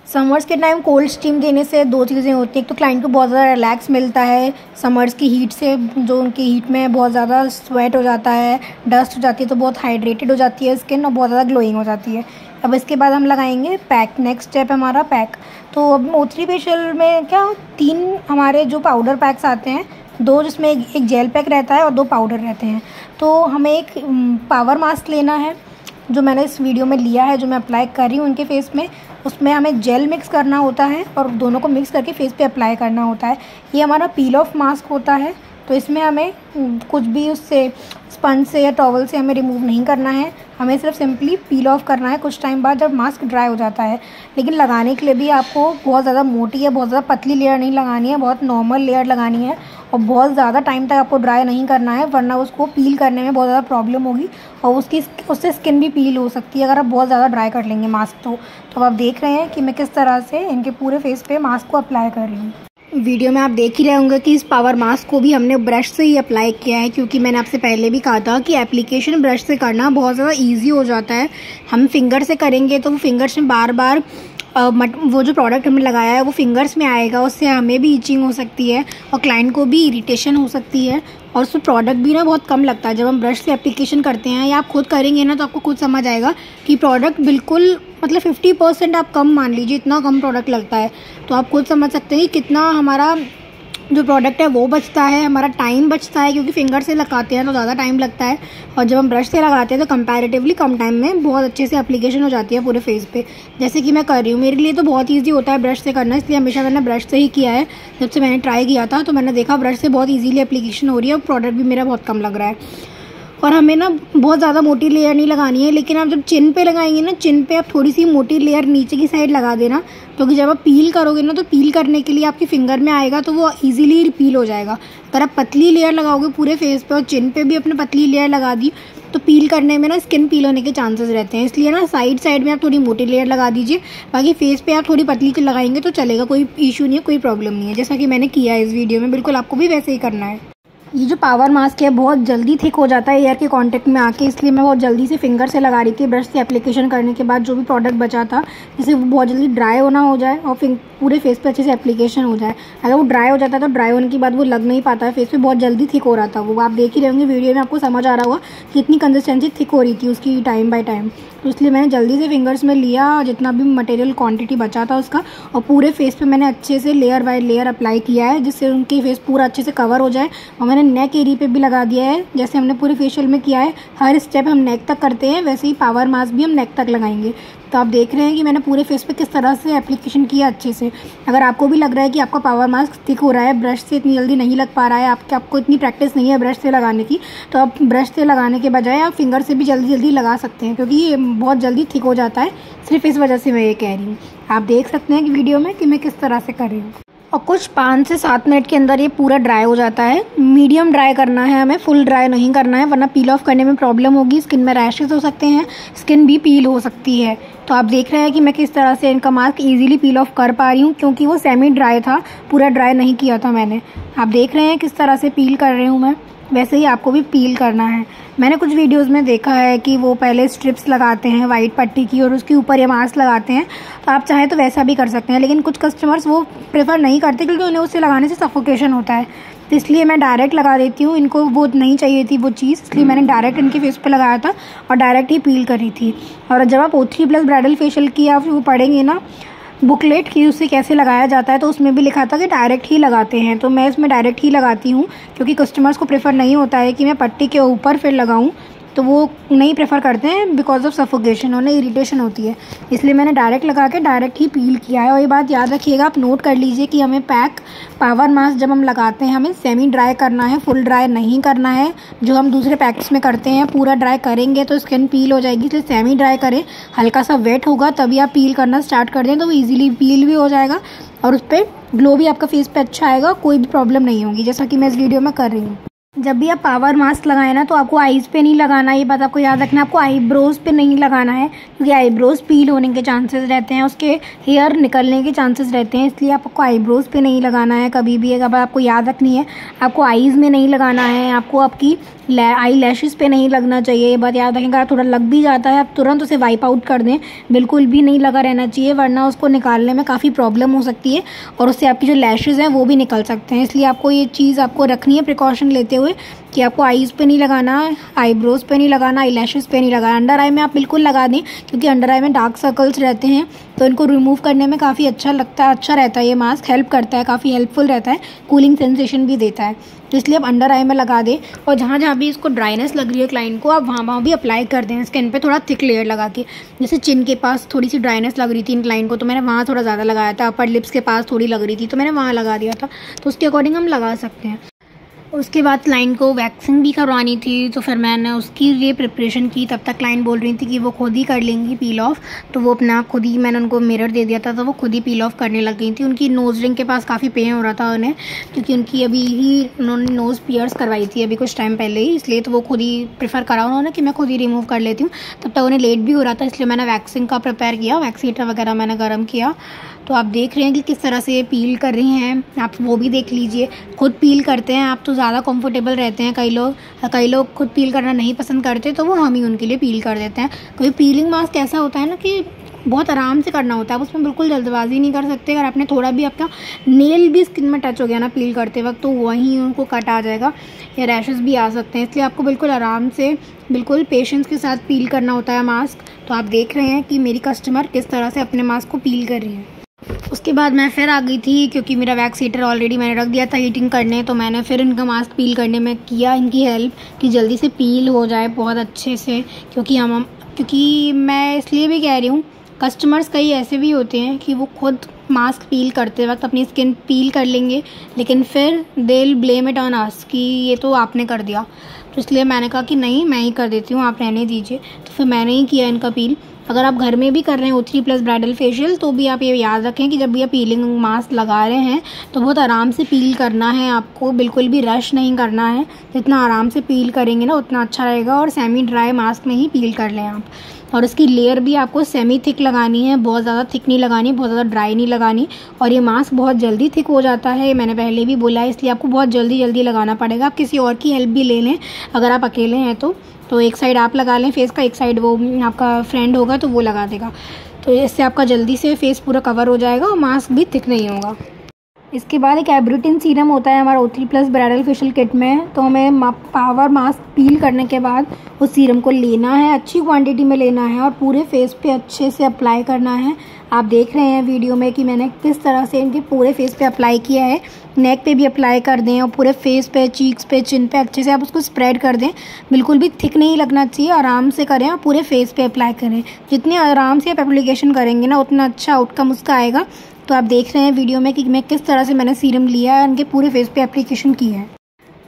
समर्स के टाइम कोल्ड स्टीम देने से 2 चीज़ें होती हैं। एक तो क्लाइंट को बहुत ज़्यादा रिलैक्स मिलता है समर्स की हीट से, जो उनकी हीट में बहुत ज़्यादा स्वेट हो जाता है, डस्ट हो जाती है, तो बहुत हाइड्रेटेड हो जाती है स्किन और बहुत ज़्यादा ग्लोइंग हो जाती है। अब इसके बाद हम लगाएंगे पैक। नेक्स्ट स्टेप है हमारा पैक। तो अब O3 फेशियल में क्या 3 हमारे जो पाउडर पैक्स आते हैं, 2 जिसमें एक जेल पैक रहता है और 2 पाउडर रहते हैं। तो हमें एक पावर मास्क लेना है, जो मैंने इस वीडियो में लिया है, जो मैं अप्लाई कर रही हूँ उनके फेस में। उसमें हमें जेल मिक्स करना होता है और दोनों को मिक्स करके फेस पे अप्लाई करना होता है। ये हमारा पील ऑफ मास्क होता है, तो इसमें हमें कुछ भी उससे स्पंज से या टॉवल से हमें रिमूव नहीं करना है, हमें सिर्फ सिंपली पील ऑफ करना है कुछ टाइम बाद जब मास्क ड्राई हो जाता है। लेकिन लगाने के लिए भी आपको बहुत ज़्यादा मोटी या बहुत ज़्यादा पतली लेयर नहीं लगानी है, बहुत नॉर्मल लेयर लगानी है और बहुत ज़्यादा टाइम तक आपको ड्राई नहीं करना है, वरना उसको पील करने में बहुत ज़्यादा प्रॉब्लम होगी और उससे स्किन भी पील हो सकती है अगर आप बहुत ज़्यादा ड्राई कर लेंगे मास्क। तो आप देख रहे हैं कि मैं किस तरह से इनके पूरे फेस पे मास्क को अप्लाई कर रही हूँ। वीडियो में आप देख ही रहे होंगे कि इस पावर मास्क को भी हमने ब्रश से ही अप्लाई किया है, क्योंकि मैंने आपसे पहले भी कहा था कि एप्लीकेशन ब्रश से करना बहुत ज़्यादा इजी हो जाता है। हम फिंगर से करेंगे तो वो फिंगर्स में बार बार वो जो प्रोडक्ट हमने लगाया है वो फिंगर्स में आएगा, उससे हमें भी इचिंग हो सकती है और क्लाइंट को भी इरिटेशन हो सकती है और उसमें प्रोडक्ट भी ना बहुत कम लगता है। जब हम ब्रश से एप्लीकेशन करते हैं या आप खुद करेंगे ना, तो आपको खुद समझ आएगा कि प्रोडक्ट बिल्कुल मतलब 50% आप कम मान लीजिए, इतना कम प्रोडक्ट लगता है। तो आप खुद समझ सकते हैं कि कितना हमारा जो प्रोडक्ट है वो बचता है, हमारा टाइम बचता है, क्योंकि फिंगर से लगाते हैं तो ज़्यादा टाइम लगता है और जब हम ब्रश से लगाते हैं तो कंपैरेटिवली कम टाइम में बहुत अच्छे से एप्लीकेशन हो जाती है पूरे फेस पे, जैसे कि मैं कर रही हूँ। मेरे लिए तो बहुत ईजी होता है ब्रश से करना, इसलिए हमेशा मैंने ब्रश से ही किया है। जब से मैंने ट्राई किया था तो मैंने देखा ब्रश से बहुत ईजीली एप्लीकेशन हो रही है और प्रोडक्ट भी मेरा बहुत कम लग रहा है। और हमें ना बहुत ज़्यादा मोटी लेयर नहीं लगानी है, लेकिन आप जब चिन पे लगाएंगे ना, चिन पे आप थोड़ी सी मोटी लेयर नीचे की साइड लगा देना, क्योंकि जब आप पील करोगे ना तो पील करने के लिए आपके फिंगर में आएगा तो वो इजीली पील हो जाएगा। अगर आप पतली लेयर लगाओगे पूरे फेस पे और चिन पे भी अपने पतली लेयर लगा दी तो पील करने में ना स्किन पील होने के चांसेस रहते हैं। इसलिए ना साइड में आप थोड़ी मोटी लेयर लगा दीजिए, बाकी फेस पे आप थोड़ी पतली लगाएंगे तो चलेगा, कोई इशू नहीं है, कोई प्रॉब्लम नहीं है। जैसा कि मैंने किया है इस वीडियो में, बिल्कुल आपको भी वैसे ही करना है। ये जो पावर मास्क है बहुत जल्दी थिक हो जाता है एयर के कांटेक्ट में आके, इसलिए मैं बहुत जल्दी से फिंगर से लगा रही थी। ब्रश से एप्लीकेशन करने के बाद जो भी प्रोडक्ट बचा था, जिससे वो बहुत जल्दी ड्राई होना हो जाए और पूरे फेस पे अच्छे से एप्लीकेशन हो जाए। अगर वो ड्राई हो जाता है तो ड्राई होने के बाद वो लग नहीं पाता है फेस पे, बहुत जल्दी थिक हो रहा था वो। आप देख ही रहे होंगे वीडियो में, आपको समझ आ रहा होगा कि इतनी कंसिस्टेंसी थिक हो रही थी उसकी टाइम बाय टाइम। तो इसलिए मैंने जल्दी से फिंगर्स में लिया जितना भी मटेरियल क्वांटिटी बचा था उसका, और पूरे फेस पे मैंने अच्छे से लेयर बाय लेयर अप्लाई किया है, जिससे उनके फेस पूरा अच्छे से कवर हो जाए। और मैंने नेक एरिया पे भी लगा दिया है, जैसे हमने पूरे फेशियल में किया है। हर स्टेप हम नेक तक करते हैं, वैसे ही पावर मास्क भी हम नेक तक लगाएंगे तो आप देख रहे हैं कि मैंने पूरे फेस पे किस तरह से एप्लीकेशन किया अच्छे से। अगर आपको भी लग रहा है कि आपका पावर मास्क थिक हो रहा है, ब्रश से इतनी जल्दी नहीं लग पा रहा है, आपको इतनी प्रैक्टिस नहीं है ब्रश से लगाने की, तो आप ब्रश से लगाने के बजाय आप फिंगर से भी जल्दी जल्दी लगा सकते हैं, क्योंकि ये बहुत जल्दी थिक हो जाता है। सिर्फ इस वजह से मैं ये कह रही हूँ। आप देख सकते हैं कि वीडियो में कि मैं किस तरह से कर रही हूँ। और कुछ 5 से 7 मिनट के अंदर ये पूरा ड्राई हो जाता है। मीडियम ड्राई करना है हमें, फुल ड्राई नहीं करना है, वरना पील ऑफ करने में प्रॉब्लम होगी। स्किन में रैशेज़ हो सकते हैं, स्किन भी पील हो सकती है। तो आप देख रहे हैं कि मैं किस तरह से इनका मास्क इजीली पील ऑफ कर पा रही हूँ, क्योंकि वो सेमी ड्राई था, पूरा ड्राई नहीं किया था मैंने। आप देख रहे हैं किस तरह से पील कर रही हूँ मैं, वैसे ही आपको भी पील करना है। मैंने कुछ वीडियोस में देखा है कि वो पहले स्ट्रिप्स लगाते हैं वाइट पट्टी की और उसके ऊपर ये मास्क लगाते हैं, तो आप चाहें तो वैसा भी कर सकते हैं। लेकिन कुछ कस्टमर्स वो प्रेफर नहीं करते, क्योंकि उन्हें उससे लगाने से सफोकेशन होता है। तो इसलिए मैं डायरेक्ट लगा देती हूँ। इनको वो नहीं चाहिए थी वो चीज़, इसलिए मैंने डायरेक्ट इनके फेस पे लगाया था और डायरेक्ट ही पील करी थी। और जब आप O3+ ब्राइडल फेशियल की आप वो पढ़ेंगे ना बुकलेट की, उससे कैसे लगाया जाता है, तो उसमें भी लिखा था कि डायरेक्ट ही लगाते हैं। तो मैं इसमें डायरेक्ट ही लगाती हूँ, क्योंकि कस्टमर्स को प्रेफर नहीं होता है कि मैं पट्टी के ऊपर फिर लगाऊँ, तो वो नहीं प्रेफर करते हैं बिकॉज ऑफ सफोकेशन, उन्हें इरिटेशन होती है। इसलिए मैंने डायरेक्ट लगा के डायरेक्ट ही पील किया है। और ये बात याद रखिएगा, आप नोट कर लीजिए कि हमें पावर मास्क जब हम लगाते हैं हमें सेमी ड्राई करना है, फुल ड्राई नहीं करना है। जो हम दूसरे पैक्स में करते हैं पूरा ड्राई करेंगे तो स्किन पील हो जाएगी, इसलिए सेमी ड्राई करें। हल्का सा वेट होगा तभी आप पील करना स्टार्ट कर दें, तो वो ईजिली पील भी हो जाएगा और उस पर ग्लो भी आपका फेस पे अच्छा आएगा, कोई भी प्रॉब्लम नहीं होगी, जैसा कि मैं इस वीडियो में कर रही हूँ। जब भी आप पावर मास्क लगाएं ना, तो आपको आईज़ पे नहीं लगाना है, ये बात आपको याद रखना है। आपको आईब्रोज़ पे नहीं लगाना है, क्योंकि आईब्रोज़ पील होने के चांसेस रहते हैं, उसके हेयर निकलने के चांसेस रहते हैं। इसलिए आपको आईब्रोज़ पे नहीं लगाना है कभी भी। एक बात आपको याद रखनी है, आपको आईज़ में नहीं लगाना है, आपको आपकी आई लैशेज़ पे नहीं लगना चाहिए। ये बात याद रखेंगे। अगर थोड़ा लग भी जाता है, आप तुरंत उसे वाइप आउट कर दें, बिल्कुल भी नहीं लगा रहना चाहिए, वरना उसको निकालने में काफ़ी प्रॉब्लम हो सकती है और उससे आपकी जो लैशेज़ हैं वो भी निकल सकते हैं। इसलिए आपको ये चीज़ आपको रखनी है प्रिकॉशन लेते हुए कि आपको आईज़ पे नहीं लगाना, आईब्रोज़ पे नहीं लगाना, आई लैशेज़ पे नहीं लगाना। अंडर आई में आप बिल्कुल लगा दें, क्योंकि अंडर आई में डार्क सर्कल्स रहते हैं, तो इनको रिमूव करने में काफ़ी अच्छा लगता है, अच्छा रहता है। ये मास्क हेल्प करता है, काफ़ी हेल्पफुल रहता है, कूलिंग सेंसेशन भी देता है। तो इसलिए आप अंडर आई में लगा दें, और जहाँ जहाँ भी इसको ड्राइनेस लग रही है क्लाइंट को, आप वहाँ भी अप्लाई कर दें स्किन पे थोड़ा थिक लेयर लगा के। जैसे चिन के पास थोड़ी सी ड्राइनेस लग रही थी इन क्लाइंट को, तो मैंने वहाँ थोड़ा ज़्यादा लगाया था। अपर लिप्स के पास थोड़ी लग रही थी, तो मैंने वहाँ लगा दिया था। तो उसके अकॉर्डिंग हम लगा सकते हैं। उसके बाद क्लाइंट को वैक्सिंग भी करवानी थी, तो फिर मैंने उसकी लिए प्रिपरेशन की। तब तक क्लाइंट बोल रही थी कि वो खुद ही कर लेंगी पील ऑफ, तो वो अपना खुद ही, मैंने उनको मिरर दे दिया था, तो वो खुद ही पील ऑफ करने लग गई थी। उनकी नोज़ रिंग के पास काफ़ी पेन हो रहा था उन्हें, क्योंकि उनकी अभी ही उन्होंने नोज़ पियर्स करवाई थी अभी कुछ टाइम पहले ही, इसलिए तो वो खुद ही प्रेफर करा उन्होंने कि मैं खुद ही रिमूव कर लेती हूँ। तब तक उन्हें लेट भी हो रहा था, इसलिए मैंने वैक्सिंग का प्रिपेयर किया, वैक्सीटर वगैरह मैंने गर्म किया। तो आप देख रहे हैं कि किस तरह से ये पील कर रही हैं, आप वो भी देख लीजिए। खुद पील करते हैं आप तो ज़्यादा कंफर्टेबल रहते हैं। कई लोग खुद पील करना नहीं पसंद करते, तो वो हम ही उनके लिए पील कर देते हैं। कोई पीलिंग मास्क ऐसा होता है ना कि बहुत आराम से करना होता है, आप उसमें बिल्कुल जल्दबाजी नहीं कर सकते। अगर आपने थोड़ा भी, आपका नेल भी स्किन में टच हो गया ना पील करते वक्त, तो वहीं उनको कट आ जाएगा या रैशेस भी आ सकते हैं। इसलिए आपको बिल्कुल आराम से, बिल्कुल पेशेंस के साथ पील करना होता है मास्क। तो आप देख रहे हैं कि मेरी कस्टमर किस तरह से अपने मास्क को पील कर रही है। उसके बाद मैं फिर आ गई थी, क्योंकि मेरा वैक्स हीटर ऑलरेडी मैंने रख दिया था हीटिंग करने, तो मैंने फिर इनका मास्क पील करने में किया इनकी हेल्प कि जल्दी से पील हो जाए बहुत अच्छे से। क्योंकि मैं इसलिए भी कह रही हूँ, कस्टमर्स कई ऐसे भी होते हैं कि वो खुद मास्क पील करते वक्त अपनी स्किन पील कर लेंगे, लेकिन फिर they will blame it on us कि ये तो आपने कर दिया। तो इसलिए मैंने कहा कि नहीं, मैं ही कर देती हूँ, आप रहने दीजिए। तो फिर मैंने ही किया इनका पील। अगर आप घर में भी कर रहे हैं O3+ ब्राइडल फेशियल, तो भी आप ये याद रखें कि जब भी आप पीलिंग मास्क लगा रहे हैं तो बहुत आराम से पील करना है आपको, बिल्कुल भी रश नहीं करना है। जितना आराम से पील करेंगे ना उतना अच्छा रहेगा। और सेमी ड्राई मास्क में ही पील कर लें आप। और उसकी लेयर भी आपको सेमी थिक लगानी है, बहुत ज़्यादा थिक नहीं लगानी, बहुत ज़्यादा ड्राई नहीं लगानी। और ये मास्क बहुत जल्दी थिक हो जाता है, मैंने पहले भी बोला है, इसलिए आपको बहुत जल्दी लगाना पड़ेगा। आप किसी और की हेल्प भी ले लें अगर आप अकेले हैं तो एक साइड आप लगा लें फेस का, एक साइड वो आपका फ्रेंड होगा तो वो लगा देगा। तो इससे आपका जल्दी से फेस पूरा कवर हो जाएगा और मास्क भी थिक नहीं होगा। इसके बाद एक एब्रिटिन सीरम होता है हमारा O3+ ब्राइडल फेशियल किट में। तो हमें पावर मास्क पील करने के बाद उस सीरम को लेना है, अच्छी क्वांटिटी में लेना है और पूरे फेस पे अच्छे से अप्लाई करना है। आप देख रहे हैं वीडियो में कि मैंने किस तरह से इनके पूरे फेस पे अप्लाई किया है। नेक पे भी अप्लाई कर दें और पूरे फेस पे, चीक्स पे, चिन पे अच्छे से आप उसको स्प्रेड कर दें। बिल्कुल भी थिक नहीं लगना चाहिए, आराम से करें और पूरे फेस पे अप्लाई करें। जितने आराम से आप एप्लीकेशन करेंगे ना उतना अच्छा आउटकम उसका आएगा। तो आप देख रहे हैं वीडियो में कि मैं किस तरह से मैंने सीरम लिया है, उनके पूरे फेस पे एप्लीकेशन की है।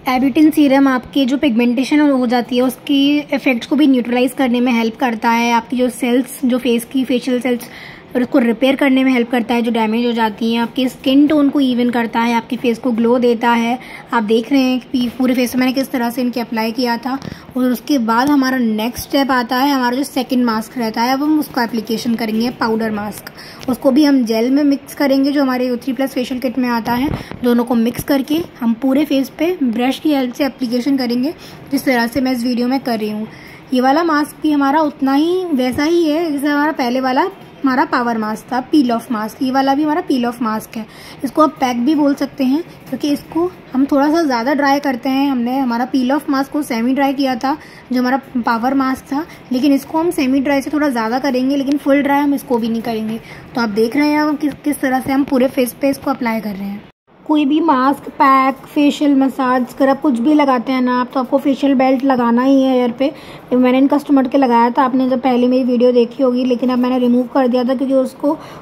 एब्यूटिन सीरम आपकी जो पिगमेंटेशन हो जाती है उसकी इफेक्ट्स को भी न्यूट्रलाइज करने में हेल्प करता है। आपकी जो सेल्स, जो फेस की फेशियल सेल्स, उसको रिपेयर करने में हेल्प करता है जो डैमेज हो जाती हैं। आपकी स्किन टोन को इवन करता है, आपके फेस को ग्लो देता है। आप देख रहे हैं कि पूरे फेस पे मैंने किस तरह से इनके अप्लाई किया था। और उसके बाद हमारा नेक्स्ट स्टेप आता है, हमारा जो सेकंड मास्क रहता है, अब हम उसका एप्लीकेशन करेंगे, पाउडर मास्क। उसको भी हम जेल में मिक्स करेंगे जो हमारे U3+ फेशियल किट में आता है। दोनों को मिक्स करके हम पूरे फेस पे ब्रश की हेल्प से एप्लीकेशन करेंगे, जिस तरह से मैं इस वीडियो में कर रही हूँ। ये वाला मास्क भी हमारा उतना ही वैसा ही है जैसे हमारा पहले वाला हमारा पावर मास्क था, पील ऑफ मास्क। ये वाला भी हमारा पील ऑफ मास्क है। इसको आप पैक भी बोल सकते हैं क्योंकि इसको हम थोड़ा सा ज़्यादा ड्राई करते हैं। हमने हमारा पील ऑफ मास्क को सेमी ड्राई किया था जो हमारा पावर मास्क था, लेकिन इसको हम सेमी ड्राई से थोड़ा ज़्यादा करेंगे, लेकिन फुल ड्राई हम इसको भी नहीं करेंगे। तो आप देख रहे हैं किस तरह से हम पूरे फेस पे इसको अप्लाई कर रहे हैं। कोई भी mask, pack, facial massage, scrub कुछ भी लगाते हैं ना आप, तो आपको फेशियल बेल्ट लगाना ही है हेयर पे। मैंने इन कस्टमर के लगाया था, आपने जब पहले मेरी वीडियो देखी होगी, लेकिन अब मैंने रिमूव कर दिया था क्योंकि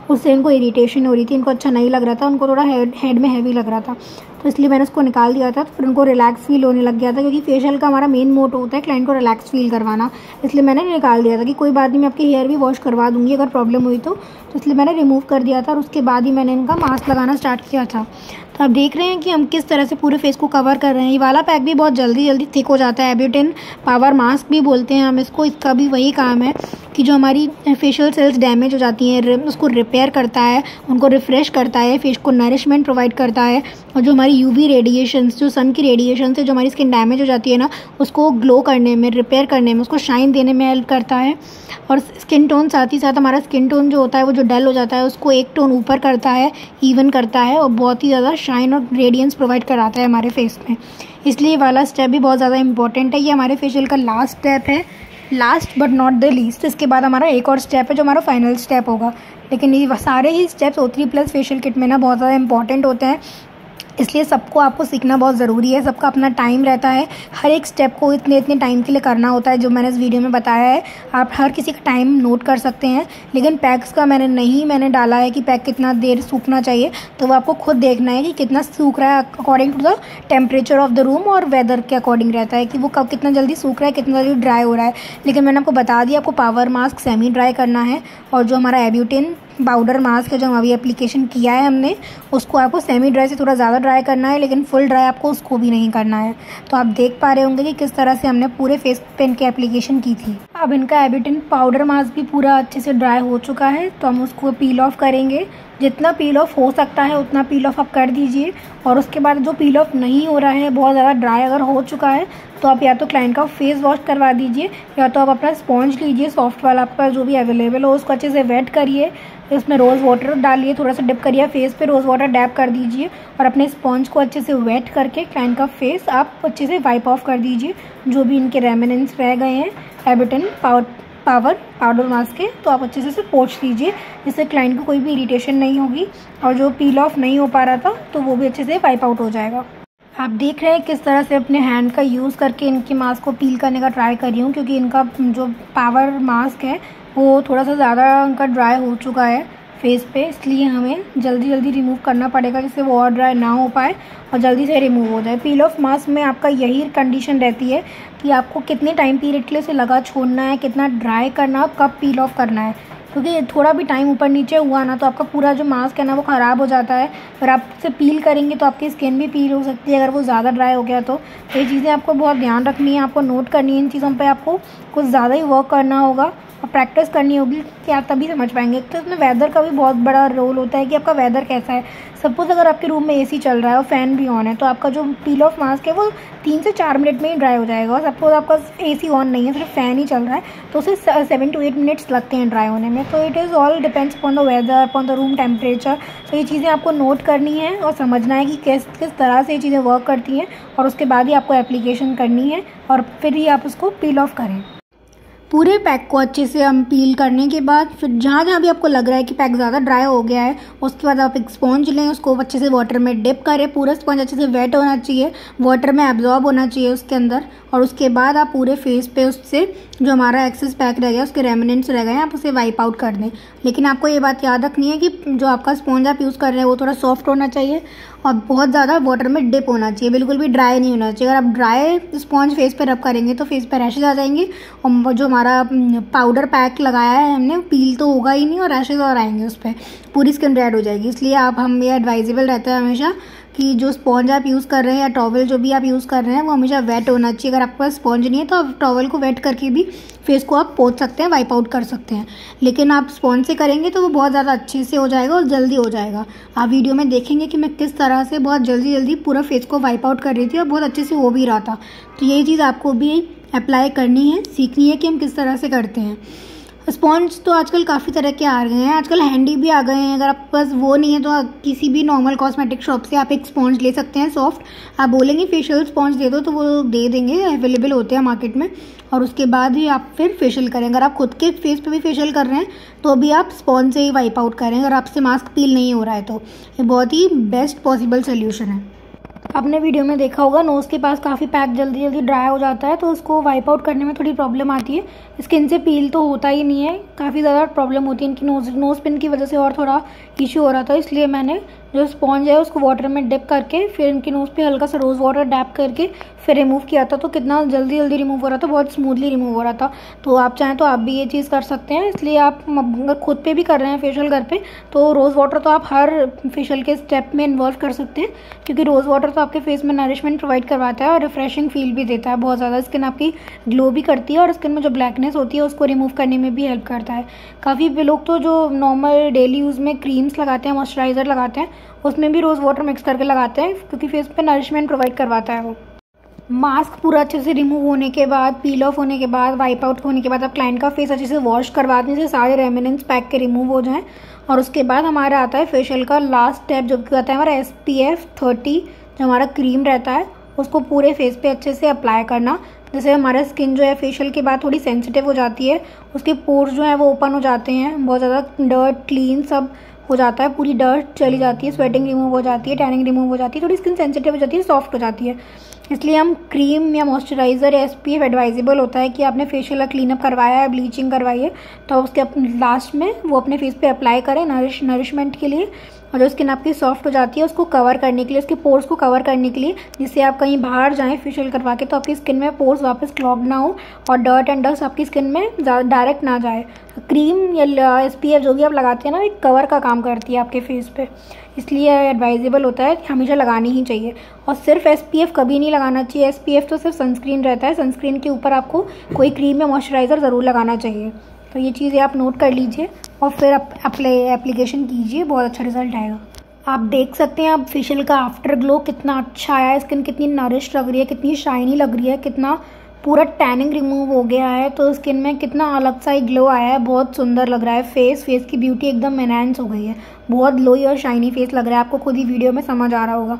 उससे इनको इरिटेशन हो रही थी, इनको अच्छा नहीं लग रहा था, उनको थोड़ा हेड में हैवी लग रहा था, तो इसलिए मैंने उसको निकाल दिया था। तो फिर उनको रिलैक्स फील होने लग गया था क्योंकि फेशियल का हमारा मेन मोटो होता है क्लाइंट को रिलैक्स फील करवाना, इसलिए मैंने निकाल दिया था कि कोई बात नहीं, मैं आपके हेयर भी वॉश करवा दूँगी अगर प्रॉब्लम हुई तो इसलिए मैंने रिमूव कर दिया था। और उसके बाद ही मैंने इनका मास्क लगाना स्टार्ट किया था। तो आप देख रहे हैं कि हम किस तरह से पूरे फेस को कवर कर रहे हैं। ये वाला पैक भी बहुत जल्दी थिक हो जाता है, एब्यूटिन पावर मास्क भी बोलते हैं हम इसको। इसका भी वही काम है कि जो हमारी फेशियल सेल्स डैमेज हो जाती हैं उसको रिपेयर करता है, उनको रिफ़्रेश करता है, फेस को नरिशमेंट प्रोवाइड करता है। और जो हमारी UV रेडिएशंस, जो सन की रेडिएशन से जो हमारी स्किन डैमेज हो जाती है ना, उसको ग्लो करने में, रिपेयर करने में, उसको शाइन देने में हेल्प करता है। और स्किन टोन, साथ ही साथ हमारा स्किन टोन जो होता है वो जो डल हो जाता है उसको एक टोन ऊपर करता है, इवन करता है और बहुत ही ज़्यादा शाइन और रेडियंस प्रोवाइड कराता है हमारे फेस में। इसलिए ये वाला स्टेप भी बहुत ज़्यादा इंपॉर्टेंट है। ये हमारे फेशियल का लास्ट स्टेप है, last but not the least. इसके बाद हमारा एक और स्टेप है जो हमारा फाइनल स्टेप होगा। लेकिन ये सारे ही स्टेप्स O3+ फेशियल किट में ना बहुत ज़्यादा इंपॉर्टेंट होते हैं, इसलिए सबको आपको सीखना बहुत ज़रूरी है। सबका अपना टाइम रहता है, हर एक स्टेप को इतने टाइम के लिए करना होता है जो मैंने इस वीडियो में बताया है। आप हर किसी का टाइम नोट कर सकते हैं, लेकिन पैक्स का मैंने डाला है कि पैक कितना देर सूखना चाहिए, तो वो आपको खुद देखना है कि कितना सूख रहा है according to the temperature of the room और वेदर के अकॉर्डिंग रहता है कि वो कब कितना जल्दी सूख रहा है, कितना जल्दी ड्राई हो रहा है। लेकिन मैंने आपको बता दिया, आपको पावर मास्क सेमी ड्राई करना है और जो हमारा एब्यूटिन पाउडर मास्क है जो हम अभी एप्लीकेशन किया है हमने, उसको आपको सेमी ड्राई से थोड़ा ज़्यादा ड्राई करना है, लेकिन फुल ड्राई आपको उसको भी नहीं करना है। तो आप देख पा रहे होंगे कि किस तरह से हमने पूरे फेस पे इनकी एप्लीकेशन की थी। अब इनका एब्यूटिन पाउडर मास्क भी पूरा अच्छे से ड्राई हो चुका है, तो हम उसको पील ऑफ करेंगे। जितना पील ऑफ हो सकता है उतना पील ऑफ आप कर दीजिए। और उसके बाद जो पील ऑफ नहीं हो रहा है, बहुत ज़्यादा ड्राई अगर हो चुका है, तो आप या तो क्लाइंट का फेस वॉश करवा दीजिए या तो आप अपना स्पॉन्ज लीजिए, सॉफ्ट वाला आपका जो भी अवेलेबल हो, उसको अच्छे से वेट करिए, उसमें रोज़ वाटर डालिए, थोड़ा सा डिप करिए फेस पे, रोज़ वाटर डैप कर दीजिए और अपने स्पॉन्ज को अच्छे से वेट करके क्लाइंट का फेस आप अच्छे से वाइप ऑफ कर दीजिए जो भी इनके रेमिनेंस रह गए हैं एब्यूटिन पाउडर मास्क के, तो आप अच्छे से पोंछ लीजिए जिससे क्लाइंट को कोई भी इरिटेशन नहीं होगी और जो पील ऑफ नहीं हो पा रहा था तो वो भी अच्छे से वाइप आउट हो जाएगा। आप देख रहे हैं किस तरह से अपने हैंड का यूज़ करके इनके मास्क को पील करने का ट्राई कर रही हूँ, क्योंकि इनका जो पावर मास्क है वो थोड़ा सा ज़्यादा इनका ड्राई हो चुका है फेस पे, इसलिए हमें जल्दी रिमूव करना पड़ेगा जिससे वो और ड्राई ना हो पाए और जल्दी से रिमूव हो जाए। पील ऑफ मास्क में आपका यही कंडीशन रहती है कि आपको कितने टाइम पीरियड के लिए इसे लगा छोड़ना है, कितना ड्राई करना, कब पील ऑफ करना है, क्योंकि थोड़ा भी टाइम ऊपर नीचे हुआ ना तो आपका पूरा जो मास्क है ना वो ख़राब हो जाता है। अगर आप इसे पील करेंगे तो आपकी स्किन भी पील हो सकती है अगर वो ज़्यादा ड्राई हो गया तो ये चीज़ें आपको बहुत ध्यान रखनी है, आपको नोट करनी है। इन चीज़ों पे आपको कुछ ज़्यादा ही वर्क करना होगा और प्रैक्टिस करनी होगी कि आप तभी समझ पाएंगे। तो इसमें वेदर का भी बहुत बड़ा रोल होता है कि आपका वेदर कैसा है। सपोज़ अगर आपके रूम में AC चल रहा है और फ़ैन भी ऑन है तो आपका जो पील ऑफ मास्क है वो 3 से 4 मिनट में ही ड्राई हो जाएगा। और सपोज़ आपका AC ऑन नहीं है, सिर्फ फ़ैन ही चल रहा है तो उसे 7 to 8 मिनट्स लगते हैं ड्राई होने में। तो it is all depends upon the weather, upon the room temperature. तो ये चीज़ें आपको नोट करनी है और समझना है कि किस तरह से ये चीज़ें वर्क करती हैं और उसके बाद ही आपको एप्लीकेशन करनी है और फिर ही आप उसको पील ऑफ करें। पूरे पैक को अच्छे से हम पील करने के बाद फिर जहाँ जहाँ भी आपको लग रहा है कि पैक ज़्यादा ड्राई हो गया है, उसके बाद आप एक स्पॉन्ज लें, उसको अच्छे से वाटर में डिप करें। पूरा स्पॉन्ज अच्छे से वेट होना चाहिए, वाटर में एब्जॉर्ब होना चाहिए उसके अंदर। और उसके बाद आप पूरे फेस पे उससे जो हमारा एक्सेस पैक रह गया, उसके रेमिनेंट्स रह गए हैं, आप उसे वाइप आउट कर दें। लेकिन आपको ये बात याद रखनी है कि जो आपका स्पॉन्ज आप यूज़ कर रहे हैं वो थोड़ा सॉफ्ट होना चाहिए और बहुत ज़्यादा वाटर में डिप होना चाहिए, बिल्कुल भी ड्राई नहीं होना चाहिए। अगर आप ड्राई स्पॉन्ज फेस पे रब करेंगे तो फेस पे रैशेज आ जाएंगे और जो हमारा पाउडर पैक लगाया है हमने, पील तो होगा ही नहीं और रैशेज और आएंगे, उस पर पूरी स्किन रेड हो जाएगी। इसलिए हम ये एडवाइजेबल रहता है हमेशा कि जो स्पॉन्ज आप यूज़ कर रहे हैं या टॉवल जो भी आप यूज़ कर रहे हैं वो हमेशा वेट होना चाहिए। अगर आपके पास स्पॉन्ज नहीं है तो आप टॉवल को वेट करके भी फेस को आप पोंछ सकते हैं, वाइप आउट कर सकते हैं। लेकिन आप स्पॉन्ज से करेंगे तो वो बहुत ज़्यादा अच्छे से हो जाएगा और जल्दी हो जाएगा। आप वीडियो में देखेंगे कि मैं किस तरह से बहुत जल्दी पूरा फेस को वाइप आउट कर रही थी और बहुत अच्छे से हो भी रहा था। तो यही चीज़ आपको भी अप्लाई करनी है, सीखनी है कि हम किस तरह से करते हैं। स्पॉन्ज तो आजकल काफ़ी तरह के आ गए हैं, आजकल हैंडी भी आ गए हैं। अगर आपके पास वो नहीं है तो किसी भी नॉर्मल कॉस्मेटिक शॉप से आप एक स्पॉन्ज ले सकते हैं सॉफ्ट। आप बोलेंगे फेशियल स्पॉन्ज दे दो तो वो दे देंगे, अवेलेबल होते हैं मार्केट में। और उसके बाद ही आप फिर फेशियल करें। अगर आप खुद के फेस पे भी फेशियल कर रहे हैं तो भी आप स्पॉन्ज से ही वाइप आउट करें, अगर आपसे मास्क पील नहीं हो रहा है तो। ये बहुत ही बेस्ट पॉसिबल सोल्यूशन है। आपने वीडियो में देखा होगा नोज़ के पास काफ़ी पैक जल्दी ड्राई हो जाता है, तो उसको वाइप आउट करने में थोड़ी प्रॉब्लम आती है। स्किन से पील तो होता ही नहीं है, काफ़ी ज़्यादा प्रॉब्लम होती है इनकी नोज़ पिन की वजह से, और थोड़ा इशू हो रहा था। इसलिए मैंने जो स्पॉन्ज है उसको वाटर में डिप करके फिर इनकी नोज़ पे हल्का सा रोज़ वाटर डैप करके फिर रिमूव किया था। तो कितना जल्दी रिमूव हो रहा था, बहुत स्मूथली रिमूव हो रहा था। तो आप चाहें तो आप भी ये चीज़ कर सकते हैं। इसलिए आप अगर खुद पे भी कर रहे हैं फेशियल घर पे तो रोज़ वाटर तो आप हर फेशियल के स्टेप में इन्वॉल्व कर सकते हैं, क्योंकि रोज़ वाटर तो आपके फेस में नरिशमेंट प्रोवाइड करवाता है और रिफ्रेशिंग फील भी देता है बहुत ज़्यादा। स्किन आपकी ग्लो भी करती है और स्किन में जो ब्लैकनेस होती है उसको रिमूव करने में भी हेल्प करता है। काफ़ी लोग तो जो नॉर्मल डेली यूज़ में क्रीम्स लगाते हैं, मॉइस्चराइज़र लगाते हैं, उसमें भी रोज़ वाटर मिक्स करके लगाते हैं, क्योंकि फेस पे नरिशमेंट प्रोवाइड करवाता है वो। मास्क पूरा अच्छे से रिमूव होने के बाद, पील ऑफ होने के बाद, वाइप आउट होने के बाद आप क्लाइंट का फेस अच्छे से वॉश करवा दें जिससे सारे रेमिनेंट्स पैक के रिमूव हो जाएं। और उसके बाद हमारा आता है फेशियल का लास्ट स्टेप, जो कि आता है हमारा SPF 30 जो हमारा क्रीम रहता है, उसको पूरे फेस पे अच्छे से अप्लाई करना। जैसे हमारा स्किन जो है फेशियल के बाद थोड़ी सेंसिटिव हो जाती है, उसके पोर्स जो है वो ओपन हो जाते हैं, बहुत ज़्यादा डर्ट क्लीन सब हो जाता है, पूरी डर्ट चली जाती है, स्वेटिंग रिमूव हो जाती है, टैनिंग रिमूव हो जाती है, थोड़ी स्किन सेंसिटिव हो जाती है, सॉफ्ट हो जाती है। इसलिए हम क्रीम या मॉइस्चराइज़र या SPF एडवाइजेबल होता है कि आपने फेशियल क्लीनअप करवाया है, ब्लीचिंग करवाई है, तो उसके लास्ट में वो अपने फेस पे अप्लाई करें नरिशमेंट के लिए। और जो स्किन आपकी सॉफ्ट हो जाती है उसको कवर करने के लिए, उसके पोर्स को कवर करने के लिए, जिससे आप कहीं बाहर जाएं फेशियल करवा के तो आपकी स्किन में पोर्स वापस क्लॉग ना हो और डर्ट एंड डस्ट आपकी स्किन में डायरेक्ट ना जाए। क्रीम या SPF जो भी आप लगाते हैं ना, एक कवर का काम करती है आपके फेस पे, इसलिए एडवाइजेबल होता है कि हमेशा लगानी ही चाहिए। और सिर्फ SPF कभी नहीं लगाना चाहिए, SPF तो सिर्फ सनस्क्रीन रहता है, सनस्क्रीन के ऊपर आपको कोई क्रीम या मॉइस्चराइज़र ज़रूर लगाना चाहिए। तो ये चीज़ें आप नोट कर लीजिए और फिर एप्लीकेशन कीजिए, बहुत अच्छा रिजल्ट आएगा। आप देख सकते हैं अब फेशियल का आफ्टर ग्लो कितना अच्छा आया है, स्किन कितनी नरिश लग रही है, कितनी शाइनी लग रही है, कितना पूरा टैनिंग रिमूव हो गया है, तो स्किन में कितना अलग सा ही ग्लो आया है, बहुत सुंदर लग रहा है। फेस की ब्यूटी एकदम एनहांस हो गई है, बहुत ग्लोई और शाइनी फेस लग रहा है, आपको खुद ही वीडियो में समझ आ रहा होगा।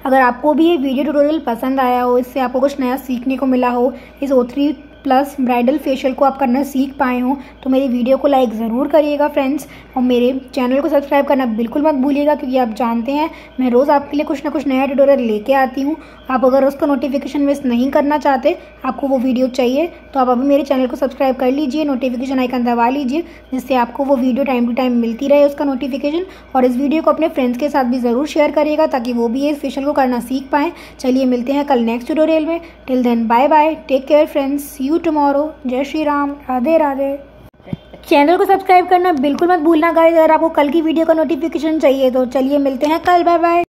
अगर आपको भी ये वीडियो ट्यूटोरियल पसंद आया हो, इससे आपको कुछ नया सीखने को मिला हो, इस O3 प्लस ब्राइडल फेशियल को आप करना सीख पाए हो, तो मेरी वीडियो को लाइक ज़रूर करिएगा फ्रेंड्स, और मेरे चैनल को सब्सक्राइब करना बिल्कुल मत भूलिएगा, क्योंकि आप जानते हैं मैं रोज़ आपके लिए कुछ ना कुछ नया ट्यूटोरियल लेके आती हूँ। आप अगर उसका नोटिफिकेशन मिस नहीं करना चाहते, आपको वो वीडियो चाहिए, तो आप अभी मेरे चैनल को सब्सक्राइब कर लीजिए, नोटिफिकेशन आइकन दबा लीजिए, जिससे आपको वो वीडियो टाइम टू टाइम मिलती रहे उसका नोटिफिकेशन। और इस वीडियो को अपने फ्रेंड्स के साथ भी ज़रूर शेयर करिएगा ताकि वो भी इस फेशियल को करना सीख पाएँ। चलिए मिलते हैं कल नेक्स्ट ट्यूटोरियल में। Till then bye bye, take care friends, see you tomorrow. जय श्री राम, राधे राधे। चैनल को सब्सक्राइब करना बिल्कुल मत भूलना गाइस, अगर आपको कल की वीडियो का नोटिफिकेशन चाहिए तो। चलिए मिलते हैं कल, बाय बाय।